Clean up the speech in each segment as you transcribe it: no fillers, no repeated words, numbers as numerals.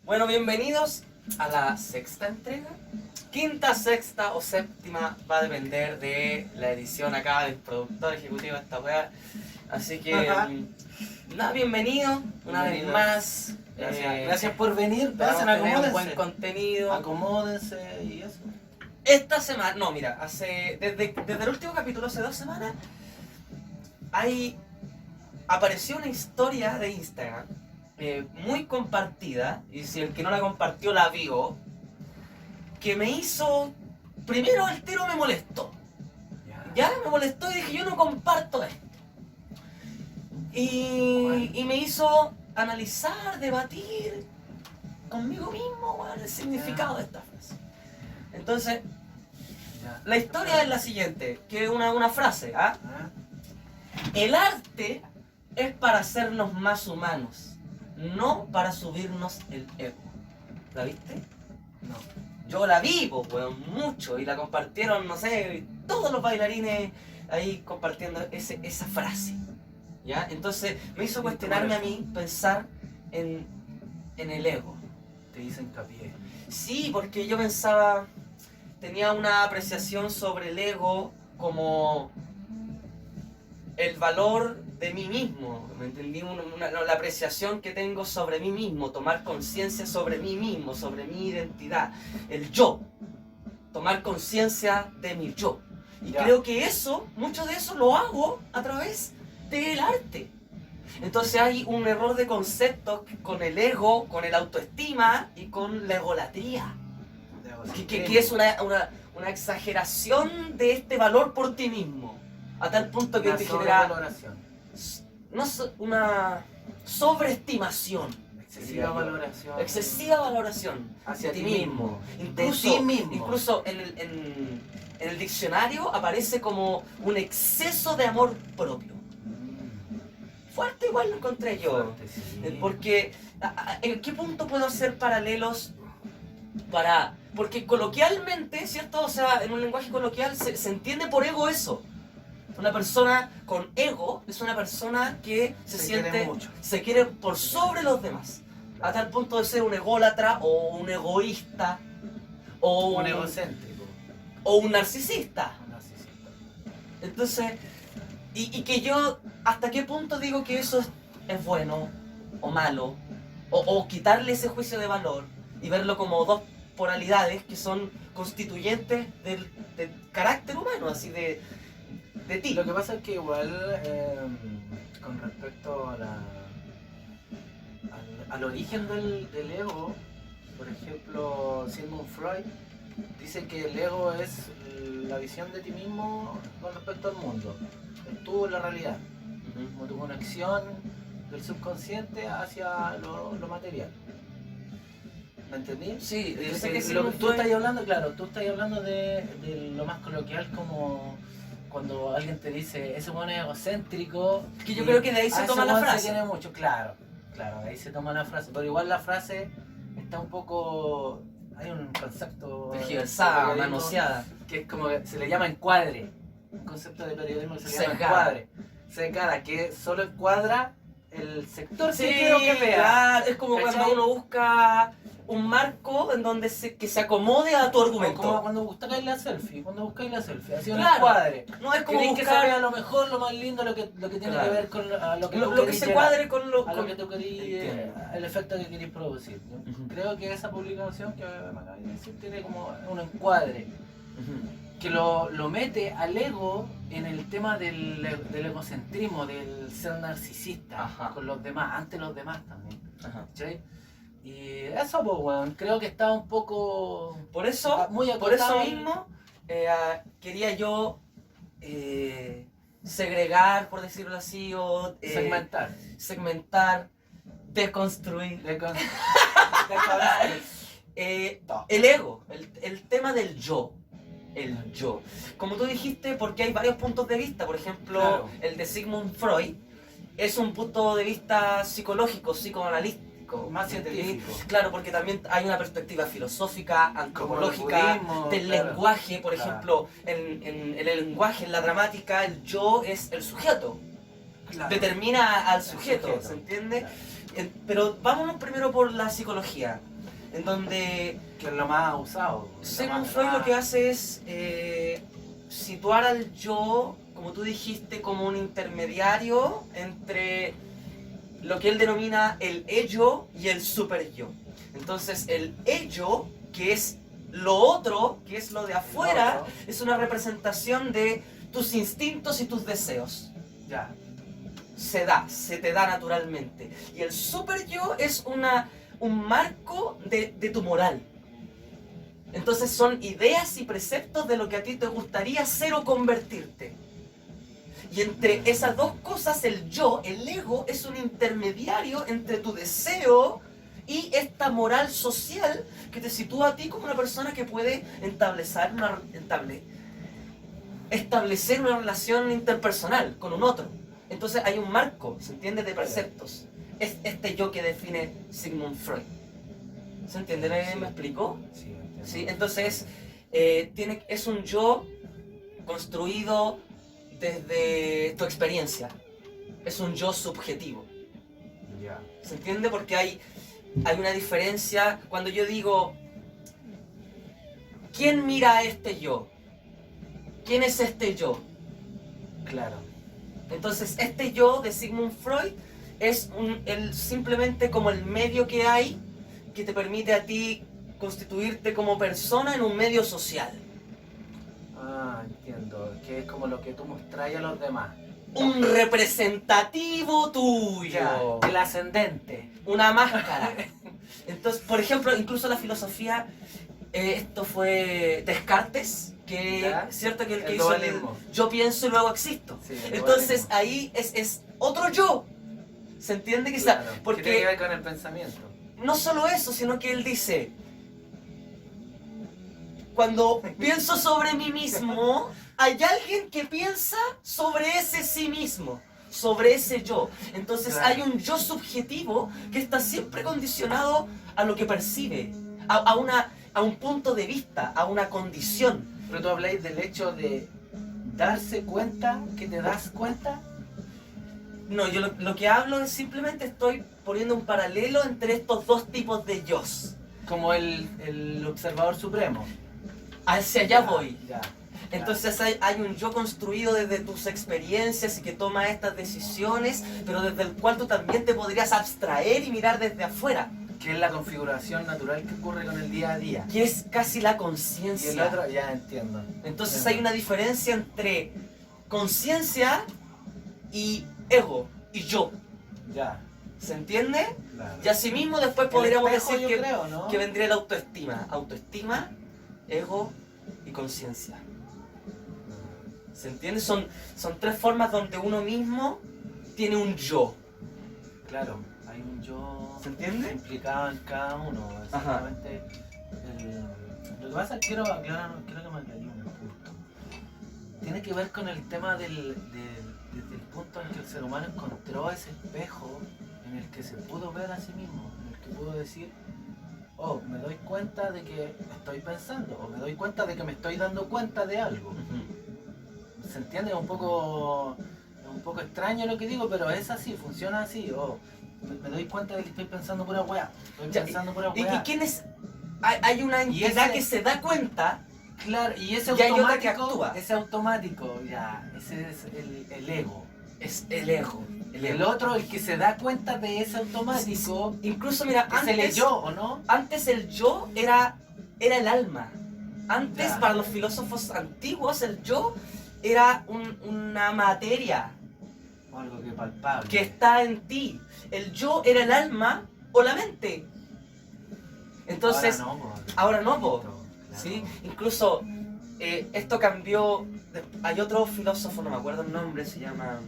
Bueno, bienvenidos a la sexta entrega. Quinta, sexta o séptima va a depender de la edición acá del productor ejecutivo de esta weá. Así que, nada, bienvenido una vez más. Gracias por venir. Esperamos Pasen, tener un buen acomódense. contenido. Acomódense y eso. Esta semana, no, mira, desde el último capítulo, hace 2 semanas, apareció una historia de Instagram muy compartida, y si el que no la compartió la vio, que me hizo, primero al tiro me molestó. Ya me molestó y dije, yo no comparto esto. Y me hizo analizar, debatir conmigo mismo, weón, el significado de esta frase. Entonces, la historia es la siguiente, que es una frase, ¿ah? El arte es para hacernos más humanos, no para subirnos el ego. ¿La viste? No. Yo la vi, pues, weón, mucho, y la compartieron, no sé, todos los bailarines ahí compartiendo esa frase. ¿Ya? Entonces me hizo cuestionarme a mí, pensar en el ego. Te hice hincapié. Sí, porque yo pensaba, tenía una apreciación sobre el ego como el valor de mí mismo, ¿me entendí? La apreciación que tengo sobre mí mismo, tomar conciencia sobre mí mismo, sobre mi identidad, el yo, tomar conciencia de mi yo. Y creo que mucho de eso lo hago a través del arte. Entonces hay un error de conceptos con el ego, con el autoestima y con la egolatría. Que es una exageración de este valor por ti mismo. A tal punto que te genera una sobreestimación. Excesiva valoración hacia ti ti mismo. Incluso en el diccionario aparece como un exceso de amor propio. Fuerte igual lo encontré yo. Fuerte, sí. Porque, ¿en qué punto puedo hacer paralelos porque coloquialmente, ¿cierto? O sea, en un lenguaje coloquial se entiende por ego eso. Una persona con ego es una persona que se quiere por sobre los demás. A tal punto de ser un ególatra o un egoísta o un egocéntrico. O un narcisista. Entonces, y que yo, ¿hasta qué punto digo que eso es bueno o malo? O quitarle ese juicio de valor y verlo como dos polaridades que son constituyentes del carácter humano, así de ti. Lo que pasa es que igual, con respecto al origen del ego, por ejemplo, Sigmund Freud dice que el ego es la visión de ti mismo con respecto al mundo, es tú la realidad, como tu conexión del subconsciente hacia lo material. ¿Me entendí? Sí, yo sé que tú estás hablando, claro, tú estás hablando de lo más coloquial, como cuando alguien te dice, ese bueno es egocéntrico. Que yo creo que de ahí se toma la frase. Se quiere mucho, claro, de ahí se toma la frase. Pero igual la frase está un poco, hay un concepto tergiversada, manoseada, que es como que se le llama encuadre. Un concepto de periodismo que se llama encuadre. Secada, que solo encuadra el sector que quiero que vea. Claro, es como cuando uno busca un marco en donde que se acomode a tu argumento. Como cuando buscáis la selfie, así un claro, encuadre. No es como buscar que se vea lo mejor, lo más lindo, lo que tiene claro. que ver con lo que lo que se cuadre con lo que tú querís, el efecto que querís producir. Creo que esa publicación que me acabas de decir tiene como un encuadre que lo mete al ego en el tema del egocentrismo, del ser narcisista con los demás, ante los demás también. ¿Sí? Y eso, pues, weón, creo que está un poco... Por eso mismo, quería yo segregar, por decirlo así, o segmentar, deconstruir. El ego, el tema del yo. El yo. Como tú dijiste, porque hay varios puntos de vista, por ejemplo, el de Sigmund Freud es un punto de vista psicológico, psicoanalítico, científico. Más ¿entendí? científico. Claro, porque también hay una perspectiva filosófica, antropológica, el budismo, del claro. lenguaje. Por Claro. ejemplo, en el lenguaje, en la dramática, el yo es el sujeto. Claro. Determina al El sujeto, ¿se entiende? Claro. Pero vámonos primero por la psicología, en donde Que es lo más usado. Sigmund Freud lo que hace es situar al yo, como tú dijiste, como un intermediario entre lo que él denomina el ello y el superyo. Entonces el ello, que es lo otro, que es lo de afuera, es una representación de tus instintos y tus deseos. Ya. Se te da naturalmente. Y el superyo es un marco de tu moral. Entonces son ideas y preceptos de lo que a ti te gustaría ser o convertirte. Y entre esas dos cosas, el yo, el ego, es un intermediario entre tu deseo y esta moral social que te sitúa a ti como una persona que puede establecer una relación interpersonal con un otro. Entonces hay un marco, ¿se entiende?, de preceptos. Es este yo que define Sigmund Freud. ¿Se entiende? Sí. ¿Me explico? Sí, entiendo. ¿Sí? Entonces, es un yo construido desde tu experiencia. Es un yo subjetivo. Ya. ¿Se entiende? Porque hay una diferencia cuando yo digo, ¿quién mira a este yo? ¿Quién es este yo? Claro. Entonces, este yo de Sigmund Freud es simplemente como el medio que hay que te permite a ti constituirte como persona en un medio social. Ah, entiendo. Que es como lo que tú mostras a los demás. Un representativo tuyo. Ya. El ascendente. Una máscara. Entonces, por ejemplo, incluso la filosofía, esto fue Descartes, que Ya. cierto que el que El hizo el dualismo. yo pienso y luego existo. Sí, el Entonces dualismo. ahí es otro yo. ¿Se entiende? Claro. Porque ¿Qué tiene que ver con el pensamiento? no solo eso, sino que él dice, cuando pienso sobre mí mismo, hay alguien que piensa sobre ese sí mismo, sobre ese yo. Entonces Claro. hay un yo subjetivo que está siempre condicionado a lo que percibe, a un punto de vista, a una condición. Pero tú habláis del hecho de darse cuenta, que te das cuenta. No, yo lo que hablo es simplemente estoy poniendo un paralelo entre estos dos tipos de yos. Como el observador supremo. Hacia allá voy. Ya. Entonces hay un yo construido desde tus experiencias y que toma estas decisiones, pero desde el cual tú también te podrías abstraer y mirar desde afuera, Que es la configuración natural que ocurre con el día a día. que es casi la Y el conciencia. otro, ya entiendo. Entonces hay una diferencia entre conciencia y ego y yo. Ya. ¿Se entiende? Claro. Y asimismo después El podríamos espejo, decir yo que, creo, ¿no? que vendría la autoestima. Autoestima, ego y conciencia. ¿Se entiende? Son tres formas donde uno mismo tiene un yo. Claro, hay un yo ¿Se entiende? implicado en cada uno. Exactamente. Lo que pasa es que quiero que me aclarí un punto. Tiene que ver con el tema desde el punto en que el ser humano encontró ese espejo en el que se pudo ver a sí mismo, en el que pudo decir, oh, me doy cuenta de que estoy pensando, o me doy cuenta de que me estoy dando cuenta de algo. ¿Se entiende? Es un poco extraño lo que digo, pero es así, funciona así. Oh, me doy cuenta de que estoy pensando pura weá. Estoy Ya, pensando pura ¿Y weá. quién es? Hay una Y entidad ese- que se da cuenta. Claro, y ese Y hay otra automático, que actúa. ese automático, ya, ese es el ego. Es el ego. El otro, el que se da cuenta de ese automático, Incluso, mira, es el yo, ¿o no? antes el yo era el alma. Antes, Ya. para los filósofos antiguos, el yo era una materia O algo que palpable. que está en ti. El yo era el alma o la mente. Entonces, ahora no, po. Claro. ¿sí? Incluso esto cambió. Hay otro filósofo, no me acuerdo el nombre, se llama.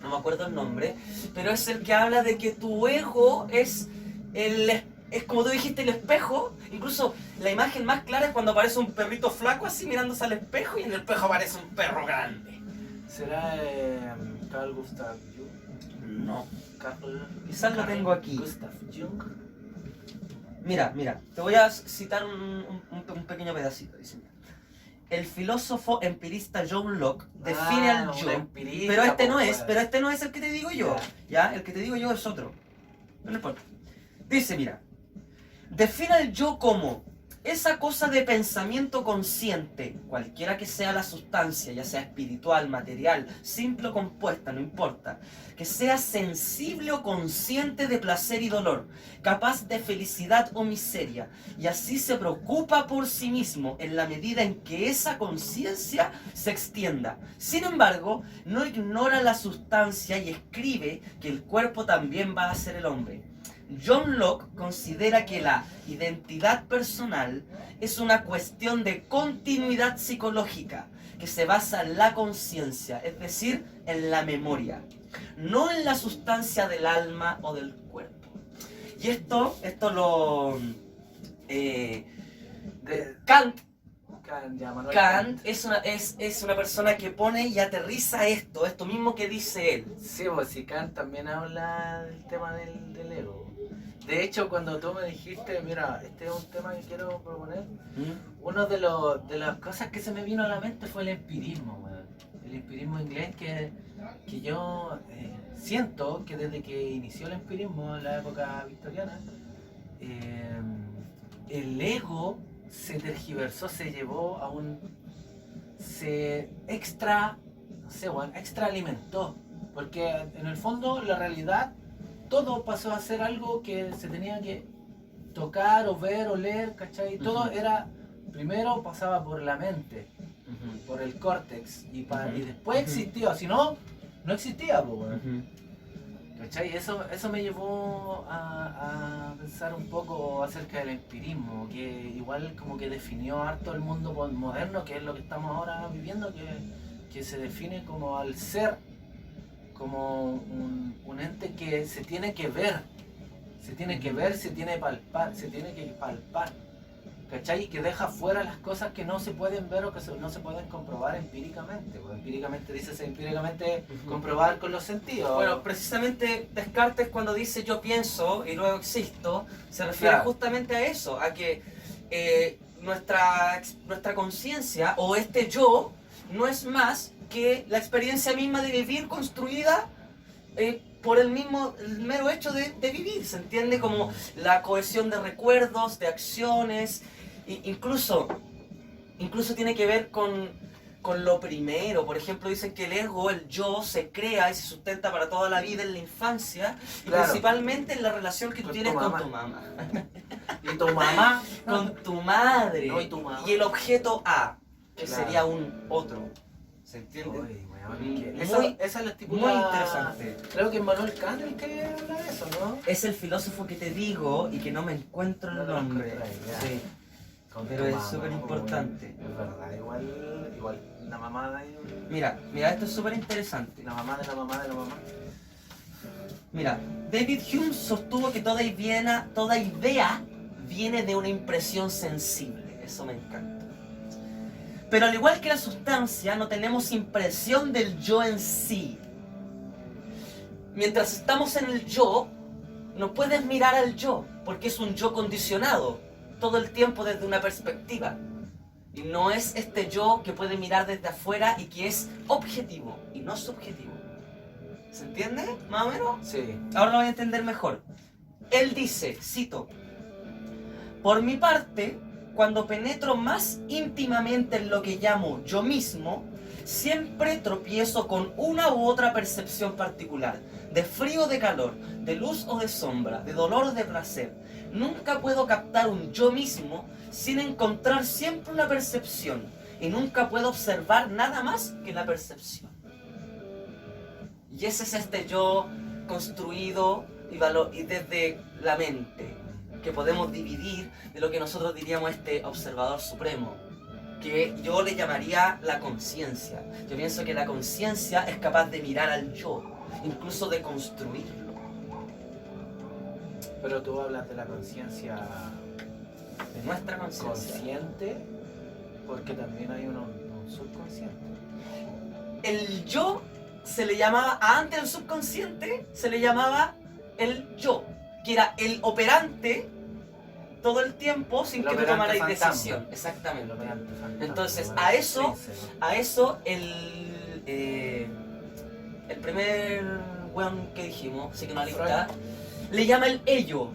No me acuerdo el nombre, pero es el que habla de que tu ego es como tú dijiste, el espejo. Incluso la imagen más clara es cuando aparece un perrito flaco así mirándose al espejo y en el espejo aparece un perro grande. ¿Será Carl Gustav Jung? No. Carl, Quizás lo Carl tengo aquí. Gustav Jung. Mira, te voy a citar un pequeño pedacito. Dice, el filósofo empirista John Locke define al yo, pero este no es el que te digo yo, ¿ya? El que te digo yo es otro. No importa. Dice, mira, define al yo como esa cosa de pensamiento consciente, cualquiera que sea la sustancia, ya sea espiritual, material, simple o compuesta, no importa, que sea sensible o consciente de placer y dolor, capaz de felicidad o miseria, y así se preocupa por sí mismo en la medida en que esa conciencia se extienda. Sin embargo, no ignora la sustancia y escribe que el cuerpo también va a ser el hombre. John Locke considera que la identidad personal es una cuestión de continuidad psicológica que se basa en la conciencia, es decir, en la memoria, no en la sustancia del alma o del cuerpo. Y esto lo... Kant es una persona que pone y aterriza esto mismo que dice él. Sí, pues si Kant también habla del tema del ego. De hecho, cuando tú me dijiste, mira, este es un tema que quiero proponer, uno de las cosas que se me vino a la mente fue el empirismo, weón. El empirismo inglés que yo siento que desde que inició el empirismo en la época victoriana, el ego se tergiversó, se llevó a se extraalimentó, porque en el fondo la realidad todo pasó a ser algo que se tenía que tocar o ver o leer, ¿cachai? Todo era, primero pasaba por la mente, por el córtex, y después existía, si no, no existía, pues, ¿cachai? Eso me llevó a pensar un poco acerca del empirismo, que igual como que definió harto el mundo moderno, que es lo que estamos ahora viviendo, que se define como al ser, como un ente que se tiene que ver, se tiene que palpar, ¿cachai? Y que deja fuera las cosas que no se pueden ver o que no se pueden comprobar empíricamente. Porque empíricamente comprobar con los sentidos. Bueno, precisamente Descartes, cuando dice yo pienso y luego existo, se refiere justamente a eso, a que nuestra conciencia o este yo no es más que la experiencia misma de vivir construida por el mero hecho de vivir, ¿se entiende? Como la cohesión de recuerdos, de acciones, incluso tiene que ver con lo primero. Por ejemplo, dicen que el ego, el yo, se crea y se sustenta para toda la vida en la infancia, y principalmente en la relación que tú tienes con tu mamá. ¿Y tu mamá? Con tu madre. No, y tu mamá. Y el objeto A, que sería un otro. ¿Se entiende? Esa es la típica... Muy interesante. Creo que es Manuel Kant el que habla de eso, ¿no? Es el filósofo que te digo y que no me encuentro el nombre. Sí. Pero es súper importante. Es verdad, igual la mamá de... Mira, esto es súper interesante. La mamá de la mamá de la mamá. Mira, David Hume sostuvo que toda idea viene de una impresión sensible. Eso me encanta. Pero al igual que la sustancia, no tenemos impresión del yo en sí. Mientras estamos en el yo, no puedes mirar al yo, porque es un yo condicionado, todo el tiempo desde una perspectiva. Y no es este yo que puede mirar desde afuera y que es objetivo y no subjetivo. ¿Se entiende? ¿Más o menos? Sí. Ahora lo voy a entender mejor. Él dice, cito, por mi parte, cuando penetro más íntimamente en lo que llamo yo mismo, siempre tropiezo con una u otra percepción particular, de frío o de calor, de luz o de sombra, de dolor o de placer. Nunca puedo captar un yo mismo sin encontrar siempre una percepción, y nunca puedo observar nada más que la percepción. Y ese es este yo construido y desde la mente, que podemos dividir de lo que nosotros diríamos este observador supremo, que yo le llamaría la conciencia. Yo pienso que la conciencia es capaz de mirar al yo, incluso de construirlo. Pero tú hablas de la conciencia, De nuestra conciencia. consciente, porque también hay un subconsciente. El yo se le llamaba, antes del subconsciente, se le llamaba el yo, que era el operante todo el tiempo sin El que tú operante tomaras fantasma. decisión. Exactamente. Entonces, Bueno, a eso el primer weón que dijimos, psicoanalista, le llama el ello.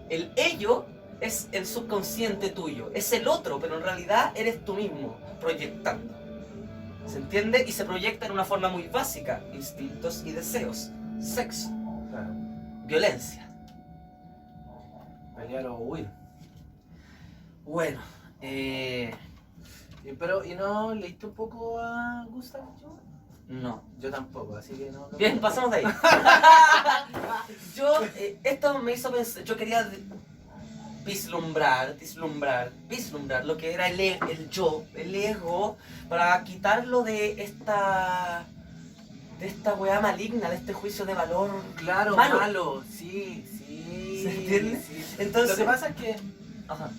El ello es el subconsciente tuyo, es el otro, pero en realidad eres tú mismo, proyectando. ¿Se entiende? Y se proyecta en una forma muy básica: instintos y deseos, sexo, Claro. violencia. Pelear o huir. Bueno, Pero, ¿y no leíste un poco a Gustav Jung? no. Yo tampoco, así que no. Bien, pasamos de ahí. Esto me hizo pensar, yo quería vislumbrar lo que era el yo, el ego, para quitarlo de esta weá maligna, de este juicio de valor. Claro, malo. Sí. ¿Se entiende? Sí. Entonces, Lo que pasa es que, ajá.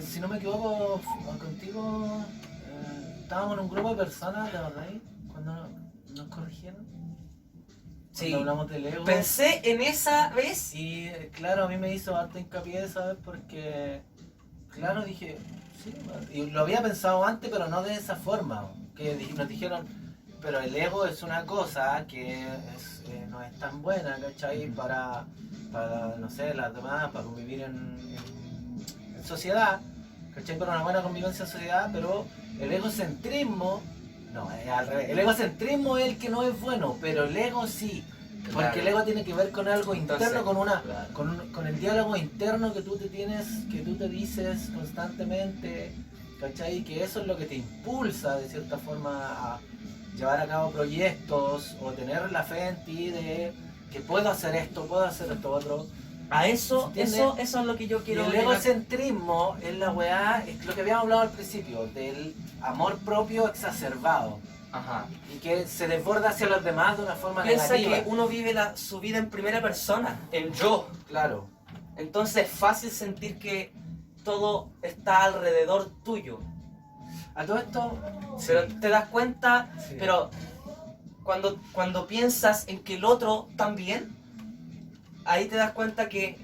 si no me equivoco, contigo estábamos en un grupo de personas, ¿te acordás? Cuando nos corrigieron. Sí. Cuando hablamos del ego. Pensé en esa vez. Y claro, a mí me hizo harto hincapié, ¿sabes? Porque, claro, dije, sí, y lo había pensado antes, pero no de esa forma. Que nos dijeron, pero el ego es una cosa que no es tan buena, ¿cachai? Para, no sé, las demás, para convivir en sociedad, ¿cachai? Para una buena convivencia en sociedad, pero el egocentrismo, no, es al revés. El egocentrismo es el que no es bueno, pero el ego sí. Porque Claro. el ego tiene que ver con algo interno, Entonces, con el diálogo interno que tú te tienes, que tú te dices constantemente, ¿cachai? Que eso es lo que te impulsa de cierta forma a llevar a cabo proyectos o tener la fe en ti de que puedo hacer esto otro. A eso, ¿Entiendes? eso es lo que yo Y quiero el llegar. egocentrismo es la weá, es lo que habíamos hablado al principio, del amor propio exacerbado Ajá. y que se desborda hacia los demás de una forma Piensa negativa. que uno vive su vida en primera persona, en yo. Claro. Entonces es fácil sentir que todo está alrededor tuyo. A todo esto, Pero te das cuenta, sí. pero cuando piensas en que el otro también, ahí te das cuenta que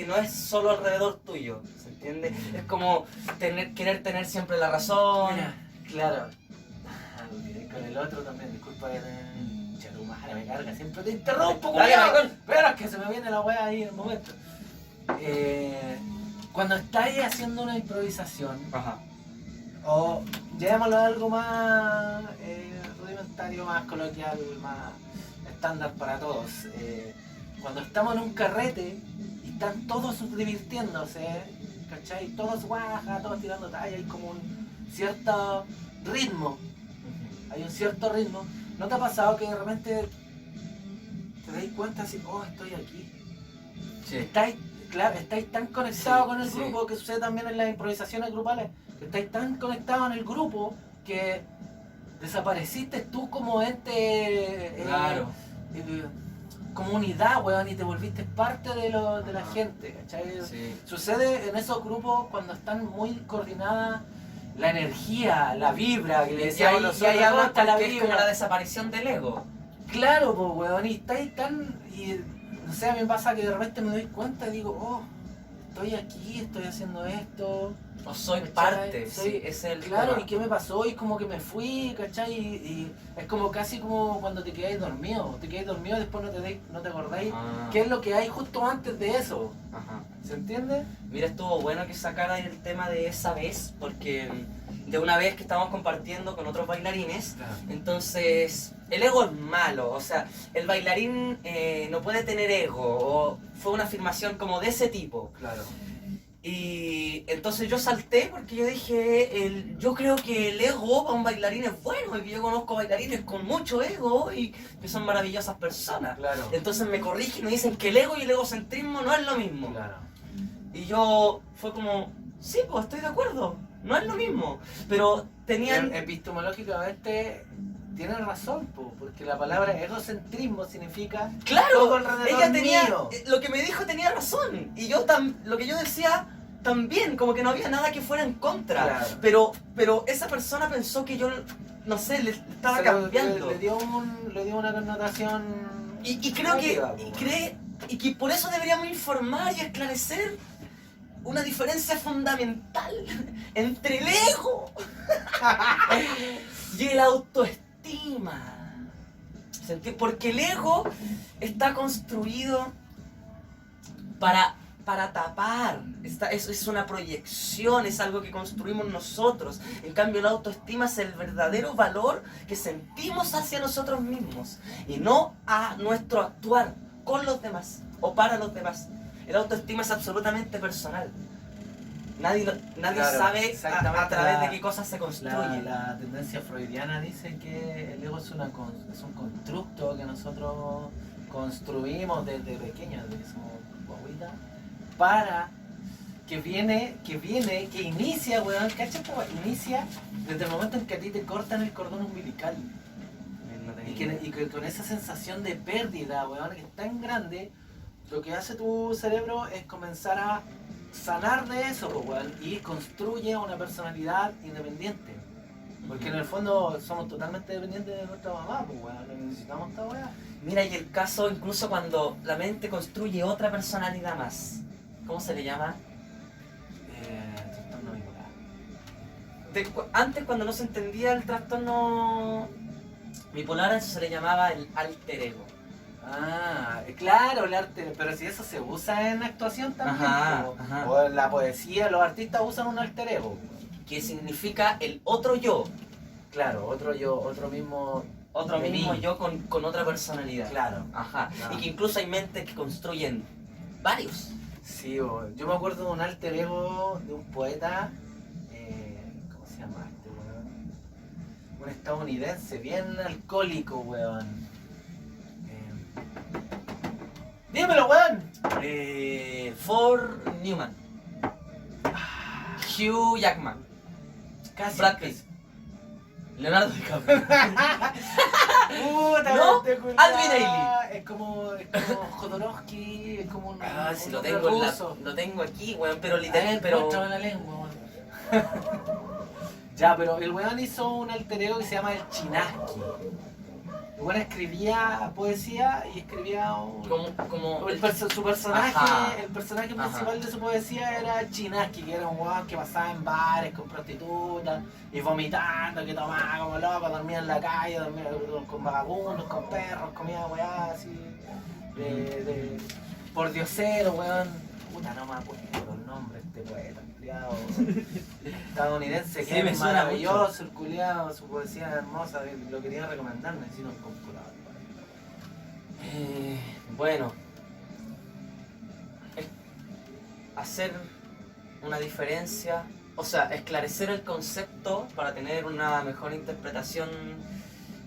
no es solo alrededor tuyo, ¿se entiende? Es como querer tener siempre la razón. Mira, claro. Con el otro también, disculpa que Charumara me carga, siempre te interrumpo, Dale, culiao. maricón. Pero es que se me viene la wea ahí en el momento. Cuando estáis haciendo una improvisación, Ajá. o llevémoslo a algo más rudimentario, más coloquial, más estándar para todos. Cuando estamos en un carrete y están todos divirtiéndose, ¿cachai? Todos guaja, todos tirando talla, hay como un cierto ritmo. Hay un cierto ritmo. ¿No te ha pasado que de repente te dais cuenta así, oh, estoy aquí? Sí. Estáis tan conectados Sí, con el sí. grupo, que sucede también en las improvisaciones grupales, que estáis tan conectados en el grupo que desapareciste tú como ente, Claro. como unidad, weón, y te volviste parte de la gente, ¿cachai? Sí. Sucede en esos grupos cuando están muy coordinadas la energía, la vibra, que le Y decíamos hay, y nosotros, hay ¿cómo algo está la que es como vibra? la desaparición del ego. Claro, pues, weón, y estáis tan... Y, no sé, a mí me pasa que de repente me doy cuenta y digo, oh, estoy aquí, estoy haciendo esto. O soy ¿cachai? parte, Soy- sí, es el Claro, tema. ¿y qué me pasó? Y como que me fui, ¿cachai? Y es como casi como cuando te quedáis dormido. Te quedáis dormido y después no te acordáis Ah, qué es lo que hay justo antes de eso. ajá. ¿Se entiende? Mira, estuvo bueno que sacara el tema de esa vez, porque de una vez que estábamos compartiendo con otros bailarines, entonces el ego es malo, o sea, el bailarín no puede tener ego, o fue una afirmación como de ese tipo. Claro. Y entonces yo salté porque yo dije, yo creo que el ego para un bailarín es bueno, y que yo conozco bailarines con mucho ego y que son maravillosas personas. Claro. Entonces me corrigen y me dicen que el ego y el egocentrismo no es lo mismo. Claro. Y yo fue como, sí, pues estoy de acuerdo, no es lo mismo. Pero tenían... Epistemológicamente tienen razón, porque la palabra egocentrismo significa todo Claro, alrededor ella tenía... mío. Lo que me dijo tenía razón. Y yo lo que yo decía también, como que no había nada que fuera en contra. Claro. Pero esa persona pensó que yo no sé, le estaba Se cambiando. le dio una connotación. Y creo que, negativa, y que por eso deberíamos informar y esclarecer una diferencia fundamental entre el ego y el autoestima. Porque el ego está construido para tapar. Es una proyección, es algo que construimos nosotros. En cambio, la autoestima es el verdadero valor que sentimos hacia nosotros mismos y no a nuestro actuar con los demás o para los demás. El autoestima es absolutamente personal. Nadie Claro, sabe exactamente. a través de qué cosas se construye. La tendencia freudiana dice que el ego es un constructo que nosotros construimos desde pequeños, desde que somos guaguitas, para que inicia, weón, ¿cachai? Inicia desde el momento en que a ti te cortan el cordón umbilical. Y que con esa sensación de pérdida, weón, que es tan grande, lo que hace tu cerebro es comenzar a sanar de eso, pues, weón, y construye una personalidad independiente. Porque en el fondo somos totalmente dependientes de nuestra mamá, pues, weón, no necesitamos esta weá. Mira, y el caso incluso cuando la mente construye otra personalidad más. ¿Cómo se le llama? Trastorno bipolar. Antes, cuando no se entendía el trastorno bipolar, a eso se le llamaba el alter ego. Ah, claro, el arte, pero si eso se usa en actuación también, Ajá, po. ajá. O en la poesía, los artistas usan un alter ego. Que significa el otro yo. Claro, otro yo, otro mismo de Mismo mí. yo con otra personalidad. Claro. Ajá. Ah. Y que incluso hay mentes que construyen varios. Sí, yo me acuerdo de un alter ego de un poeta, ¿cómo se llama este weón? Un estadounidense, bien alcohólico, weón. Dímelo, weón. Ford Newman. Hugh Jackman. Casi. Brad Pitt. Leonardo DiCaprio. Puta, ¿No? este culiao. Alvin Ailey. Es como Jodorowsky, es como un. Ah, si un lo hombre tengo, ruso. lo tengo aquí, weón, pero A literal, ver, pero... muéstrame la lengua, weón. Ya, pero el weón hizo un alter ego que se llama el Chinaski. El weón escribía poesía y escribía un... Como su personaje, Ajá. el personaje Ajá. principal de su poesía era Chinaski, que era un weón que pasaba en bares con prostitutas y vomitando, que tomaba como loco, dormía en la calle, dormía con vagabundos, con perros, comía weá así, de por diosero, weón. Puta, no me acuerdo el nombre de este poeta, culiao estadounidense, Sí, que me es suena maravilloso, el culiao, su poesía es hermosa, lo quería recomendar, necesito un computador. Bueno, hacer una diferencia, o sea, esclarecer el concepto para tener una mejor interpretación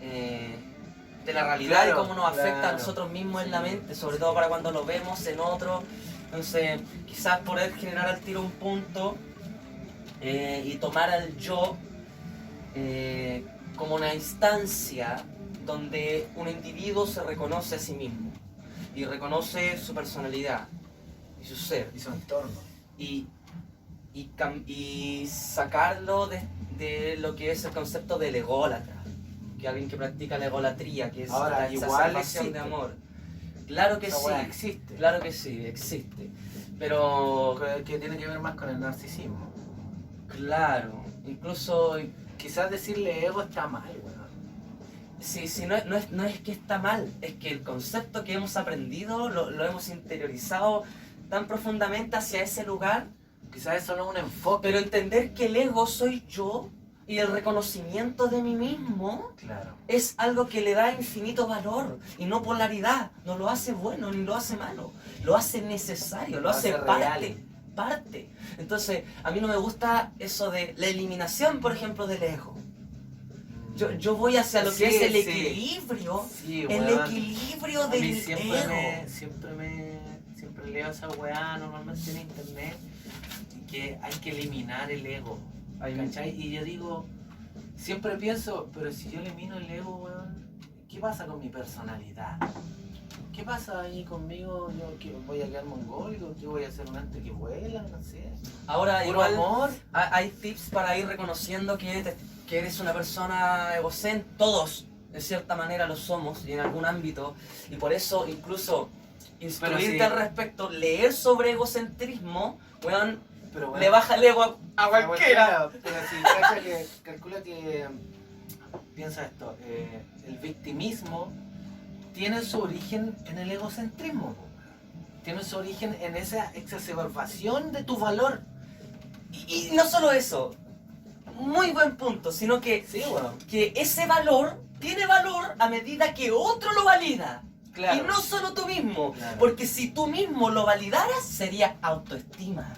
de la realidad Claro, y cómo nos afecta a claro. nosotros mismos en Sí, la mente, sobre sí. todo para cuando lo vemos en otro. Entonces, quizás poder generar al tiro un punto y tomar al yo como una instancia donde un individuo se reconoce a sí mismo y reconoce su personalidad y su ser Y su entorno. y sacarlo de lo que es el concepto del ególatra, que alguien que practica la egolatría, que es Ahora, la igual exacerbación de existe. amor. Claro que Esa sí, weá existe. claro que sí, existe, pero Que tiene que ver más con el narcisismo. claro, incluso Quizás decirle ego está mal, weón. sí, no es que está mal, es que el concepto que hemos aprendido lo hemos interiorizado tan profundamente hacia ese lugar. Quizás eso no es un enfoque. Pero entender que el ego soy yo y el reconocimiento de mí mismo Claro. es algo que le da infinito valor y no polaridad. No lo hace bueno ni lo hace malo. Lo hace necesario, lo hace real. parte. Entonces, a mí no me gusta eso de la eliminación, por ejemplo, del ego. Yo voy hacia lo que Sí, es el sí. equilibrio. Sí, El weón. equilibrio A mí del siempre leo esa weá normalmente en internet, que hay que eliminar el ego, ¿cachai? Y yo digo, siempre pienso, pero si yo elimino el ego, weón, ¿qué pasa con mi personalidad? ¿Qué pasa ahí conmigo? ¿Yo que voy a quedar mongólico? ¿Qué voy a hacer un antes que vuela? No sé. Ahora, Puro igual, amor. hay tips para ir reconociendo que que eres una persona egocéntrica, todos de cierta manera lo somos y en algún ámbito, y por eso incluso instruirte sí. al respecto, leer sobre egocentrismo, weón, Pero bueno, le baja el ego a cualquiera. Pero si cacha que calcula que piensa esto, el victimismo tiene su origen en el egocentrismo, po. Tiene su origen en esa exacerbación de tu valor. Y no solo eso, muy buen punto, sino que, Sí, bueno, que ese valor tiene valor a medida que otro lo valida. claro. Y no solo tú mismo, Claro. porque si tú mismo lo validaras sería autoestima.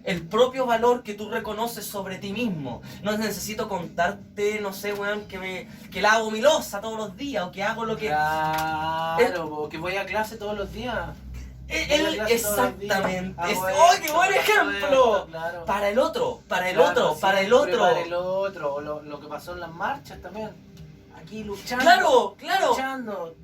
El propio valor que tú reconoces sobre ti mismo. No necesito contarte, no sé, weón, que la hago mi loza todos los días o que hago lo que... Claro, po, que voy a clase todos los días. Exactamente. Hago ¡Oh, esto, qué buen hago ejemplo! esto, claro. Para el otro, para el Claro, otro, para el siempre otro. Para el otro, o lo que pasó en las marchas también. Aquí luchando. Claro, claro. Luchando.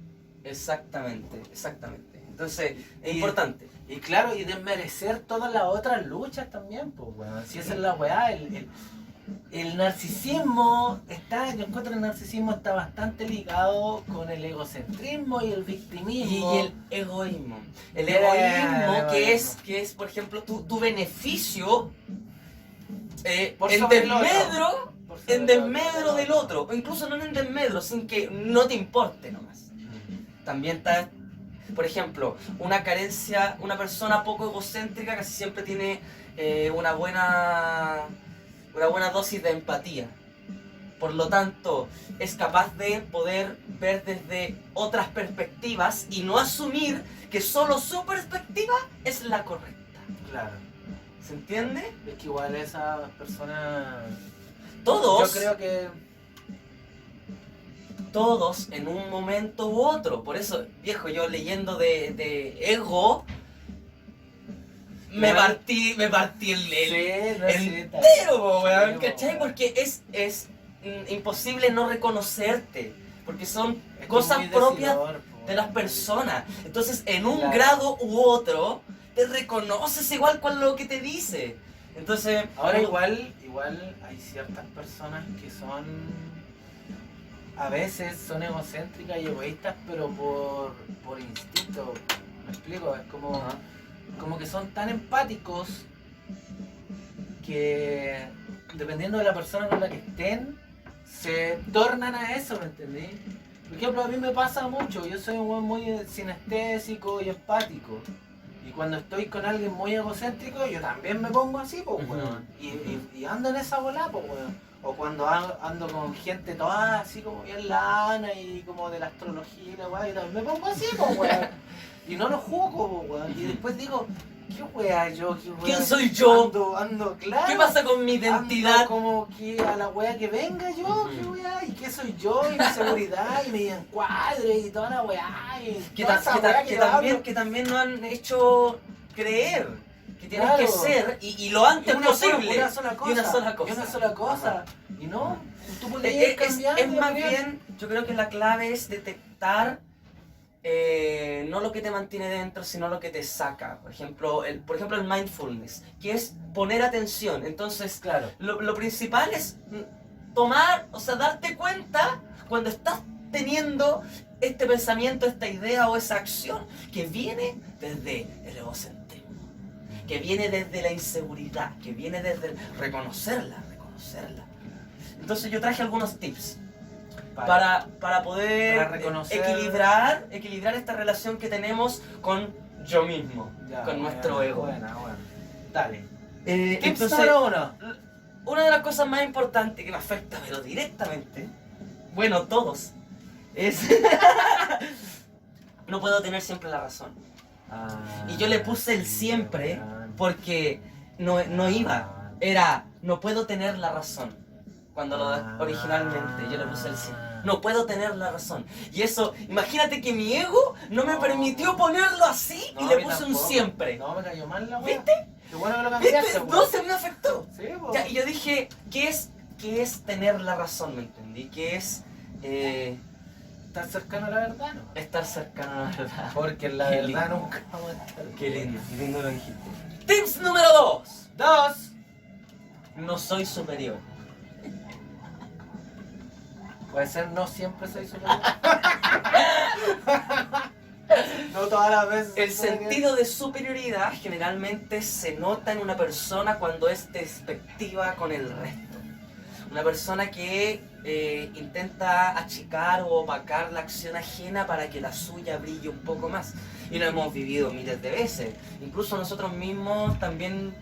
Exactamente, exactamente. Entonces, es Y- importante. Y claro, y desmerecer todas las otras luchas también, pues, weón. Si esa es la weá, el narcisismo está, yo encuentro que el narcisismo está bastante ligado con el egocentrismo y el victimismo. Y el egoísmo. El Bien, egoísmo el que egoísmo. es, por ejemplo, tu beneficio Por en sobre el otro. desmedro, Por sobre en el desmedro del otro. O incluso no en desmedro, sin que no te importe nomás. También está, por ejemplo, una carencia, una persona poco egocéntrica casi siempre tiene una buena dosis de empatía. Por lo tanto, es capaz de poder ver desde otras perspectivas y no asumir que solo su perspectiva es la correcta. Claro. ¿Se entiende? Es que igual esa persona. Todos, Yo creo que. todos en un momento u otro. Por eso, viejo, yo leyendo de ego, me Igual- partí el no sé, entero, po, weón, Sí, ¿cachai? weón. Porque es imposible no reconocerte, porque son Es que cosas muy propias decidor, po. de las personas. Entonces, en un Claro. grado u otro, te reconoces igual con lo que te dice. Entonces, Ahora uno- igual hay ciertas personas que son. A veces son egocéntricas y egoístas, pero por instinto. ¿Me explico? Es como. Ajá. Como que son tan empáticos que dependiendo de la persona con la que estén, se tornan a eso, ¿me entendí? Por ejemplo, a mí me pasa mucho, yo soy un weón muy sinestésico y empático. Y cuando estoy con alguien muy egocéntrico, yo también me pongo así, pues, Ujú. weón. Y ando en esa bola, pues, weón. O cuando ando con gente toda así como bien lana y como de la astrología y la weá, y también me pongo así, pues, weón. Y no lo juzgo, pues, weón. Y después digo, ¿qué weá yo? ¿Qué weá? ¿Quién soy yo? Ando, claro. ¿Qué pasa con mi Ando identidad? como que a la weá que venga yo, Ujú. ¿qué weá? ¿Y qué soy yo? Y mi seguridad, y mi encuadre, y toda la weá. Y Que, toda esa weá yo hablo. que también nos han hecho creer que tienes Claro. que ser y lo antes Y posible. una sola cosa. Y una sola cosa. Y una sola cosa. Y no, tú podrías Es, ir cambiando. es más opinión. bien, yo creo que la clave es detectar no lo que te mantiene dentro, sino lo que te saca. Por ejemplo, el mindfulness, que es poner atención. Entonces, Claro. lo principal es tomar, o sea, darte cuenta cuando estás teniendo este pensamiento, esta idea o esa acción que viene desde el egocentrismo, que viene desde la inseguridad, que viene desde reconocerla. Entonces yo traje algunos tips para poder Para reconocer- equilibrar esta relación que tenemos con yo mismo, Ya, con buena, nuestro ego. Buena. Dale. Tips Entonces, número 1. una de las cosas más importantes que me afecta, pero directamente, bueno, todos, es no puedo tener siempre la razón. Y yo le puse el siempre porque no iba, era no puedo tener la razón. Cuando originalmente yo le puse el siempre. No puedo tener la razón. Y eso, imagínate que mi ego no me permitió ponerlo así y le puse un siempre. No, me cayó mal la weá. ¿Viste? Qué bueno que lo ¿Viste? cambiaste, No se me afectó. Sí, po. Ya, y yo dije, ¿qué es tener la razón? ¿Me entendí? ¿Qué es Estar cercano a la verdad, ¿no? estar cercano a la verdad? Porque en la Qué verdad lindo. nunca vamos a estar. Qué lindo lo dijiste. Tips número 2. 2. No soy superior. Puede ser, no siempre soy superior. No todas las veces. El sentido de superioridad generalmente se nota en una persona cuando es despectiva con el resto. Una persona que intenta achicar o opacar la acción ajena para que la suya brille un poco más. Y lo hemos vivido miles de veces. Incluso nosotros mismos también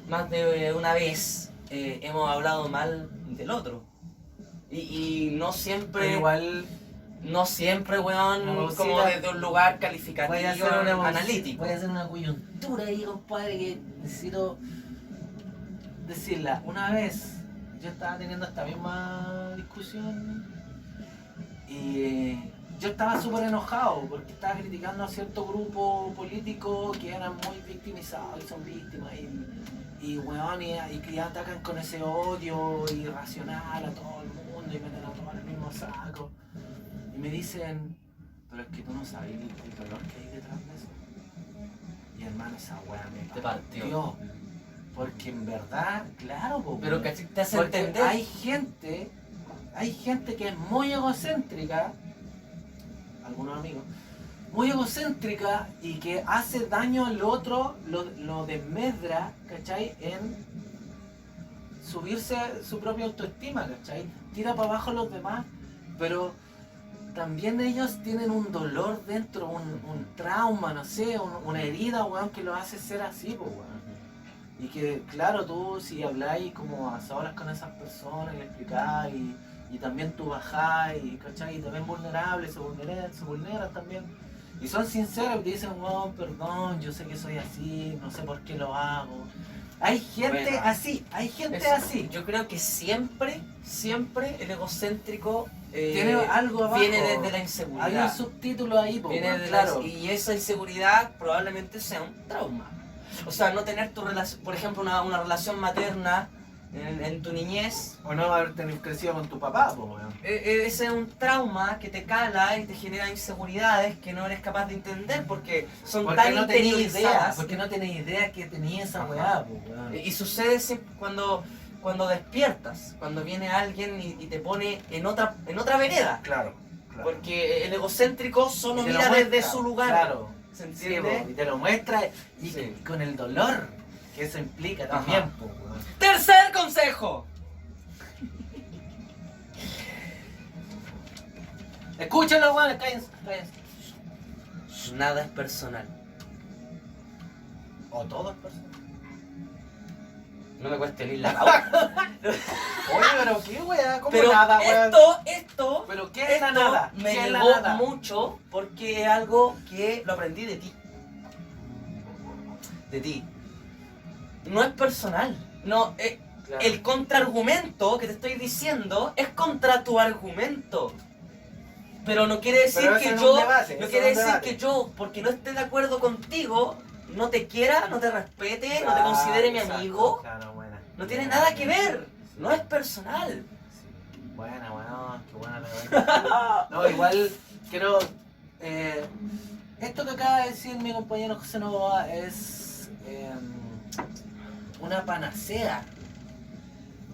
más de una vez hemos hablado mal del otro. Y no siempre... Pero igual... No siempre, weón, No, como sí, desde un lugar calificativo, analítico. Voy a hacer una coyuntura ahí, compadre, que necesito decirla. Una vez yo estaba teniendo esta misma discusión y yo estaba súper enojado porque estaba criticando a cierto grupo político que eran muy victimizados, que son víctimas y weón, y que atacan con ese odio irracional a todo el mundo y meten a tomar el mismo saco. Y me dicen, pero es que tú no sabes el dolor que hay detrás de eso. Y hermano, esa weá me Te partió. Porque en verdad, claro, pero que te hace porque entender. Hay gente que es muy egocéntrica, algunos amigos, muy egocéntrica y que hace daño al otro, lo desmedra, ¿cachai? En subirse su propia autoestima, ¿cachai? Tira para abajo a los demás, pero también ellos tienen un dolor dentro, un trauma, no sé, una herida, weón, que los hace ser así, pues, weón. Y que, claro, tú si habláis como a solas con esas personas y le explicáis, y también tú bajás, y, ¿cachai? Y te ven vulnerables, se vulneran también. Y son sinceros y te dicen, weón, perdón, yo sé que soy así, no sé por qué lo hago. Hay gente Bueno, así, así. Yo creo que siempre el egocéntrico Tiene algo abajo. viene desde la inseguridad. Hay un subtítulo ahí, Claro. Y esa inseguridad probablemente sea un trauma. O sea, no tener tu relación, por ejemplo, una relación materna en tu niñez. O no haber tenido crecido con tu papá, pues, weón. Ese es un trauma que te cala y te genera inseguridades que no eres capaz de entender porque son tan no tenía idea, interiorizadas. porque no tenía idea que tenía esa weá, pues, weón. Y sucede siempre cuando despiertas, cuando viene alguien y te pone en otra vereda. Claro. Porque el egocéntrico solo Y te lo mira muestra, desde su lugar. Claro. ¿Se Sí, entiende? y te lo muestra y Sí. con el dolor que eso implica también, Ajá. pues, weón. ¡Tercer consejo! Escúchenlo, weón, cállense. Nada es personal. O todo es personal. No me cueste leer la pauta. Oye, pero qué weá, ¿cómo Pero nada, weón? esto ¿Pero qué es la esto nada? me ¿Qué es la llegó nada? mucho porque es algo que lo aprendí de ti. De ti. No es personal. No, Claro. el contraargumento que te estoy diciendo es contra tu argumento. Pero no quiere decir Pero eso que es yo. un debate, No eso quiere es un decir debate. que yo, porque no esté de acuerdo contigo, no te quiera, no te respete, no te considere mi Exacto, amigo. Claro, buena. No tiene nada que ver. No es personal. Sí. Buena, weón, qué buena la No, igual quiero. Esto que acaba de decir mi compañero José Novoa es una panacea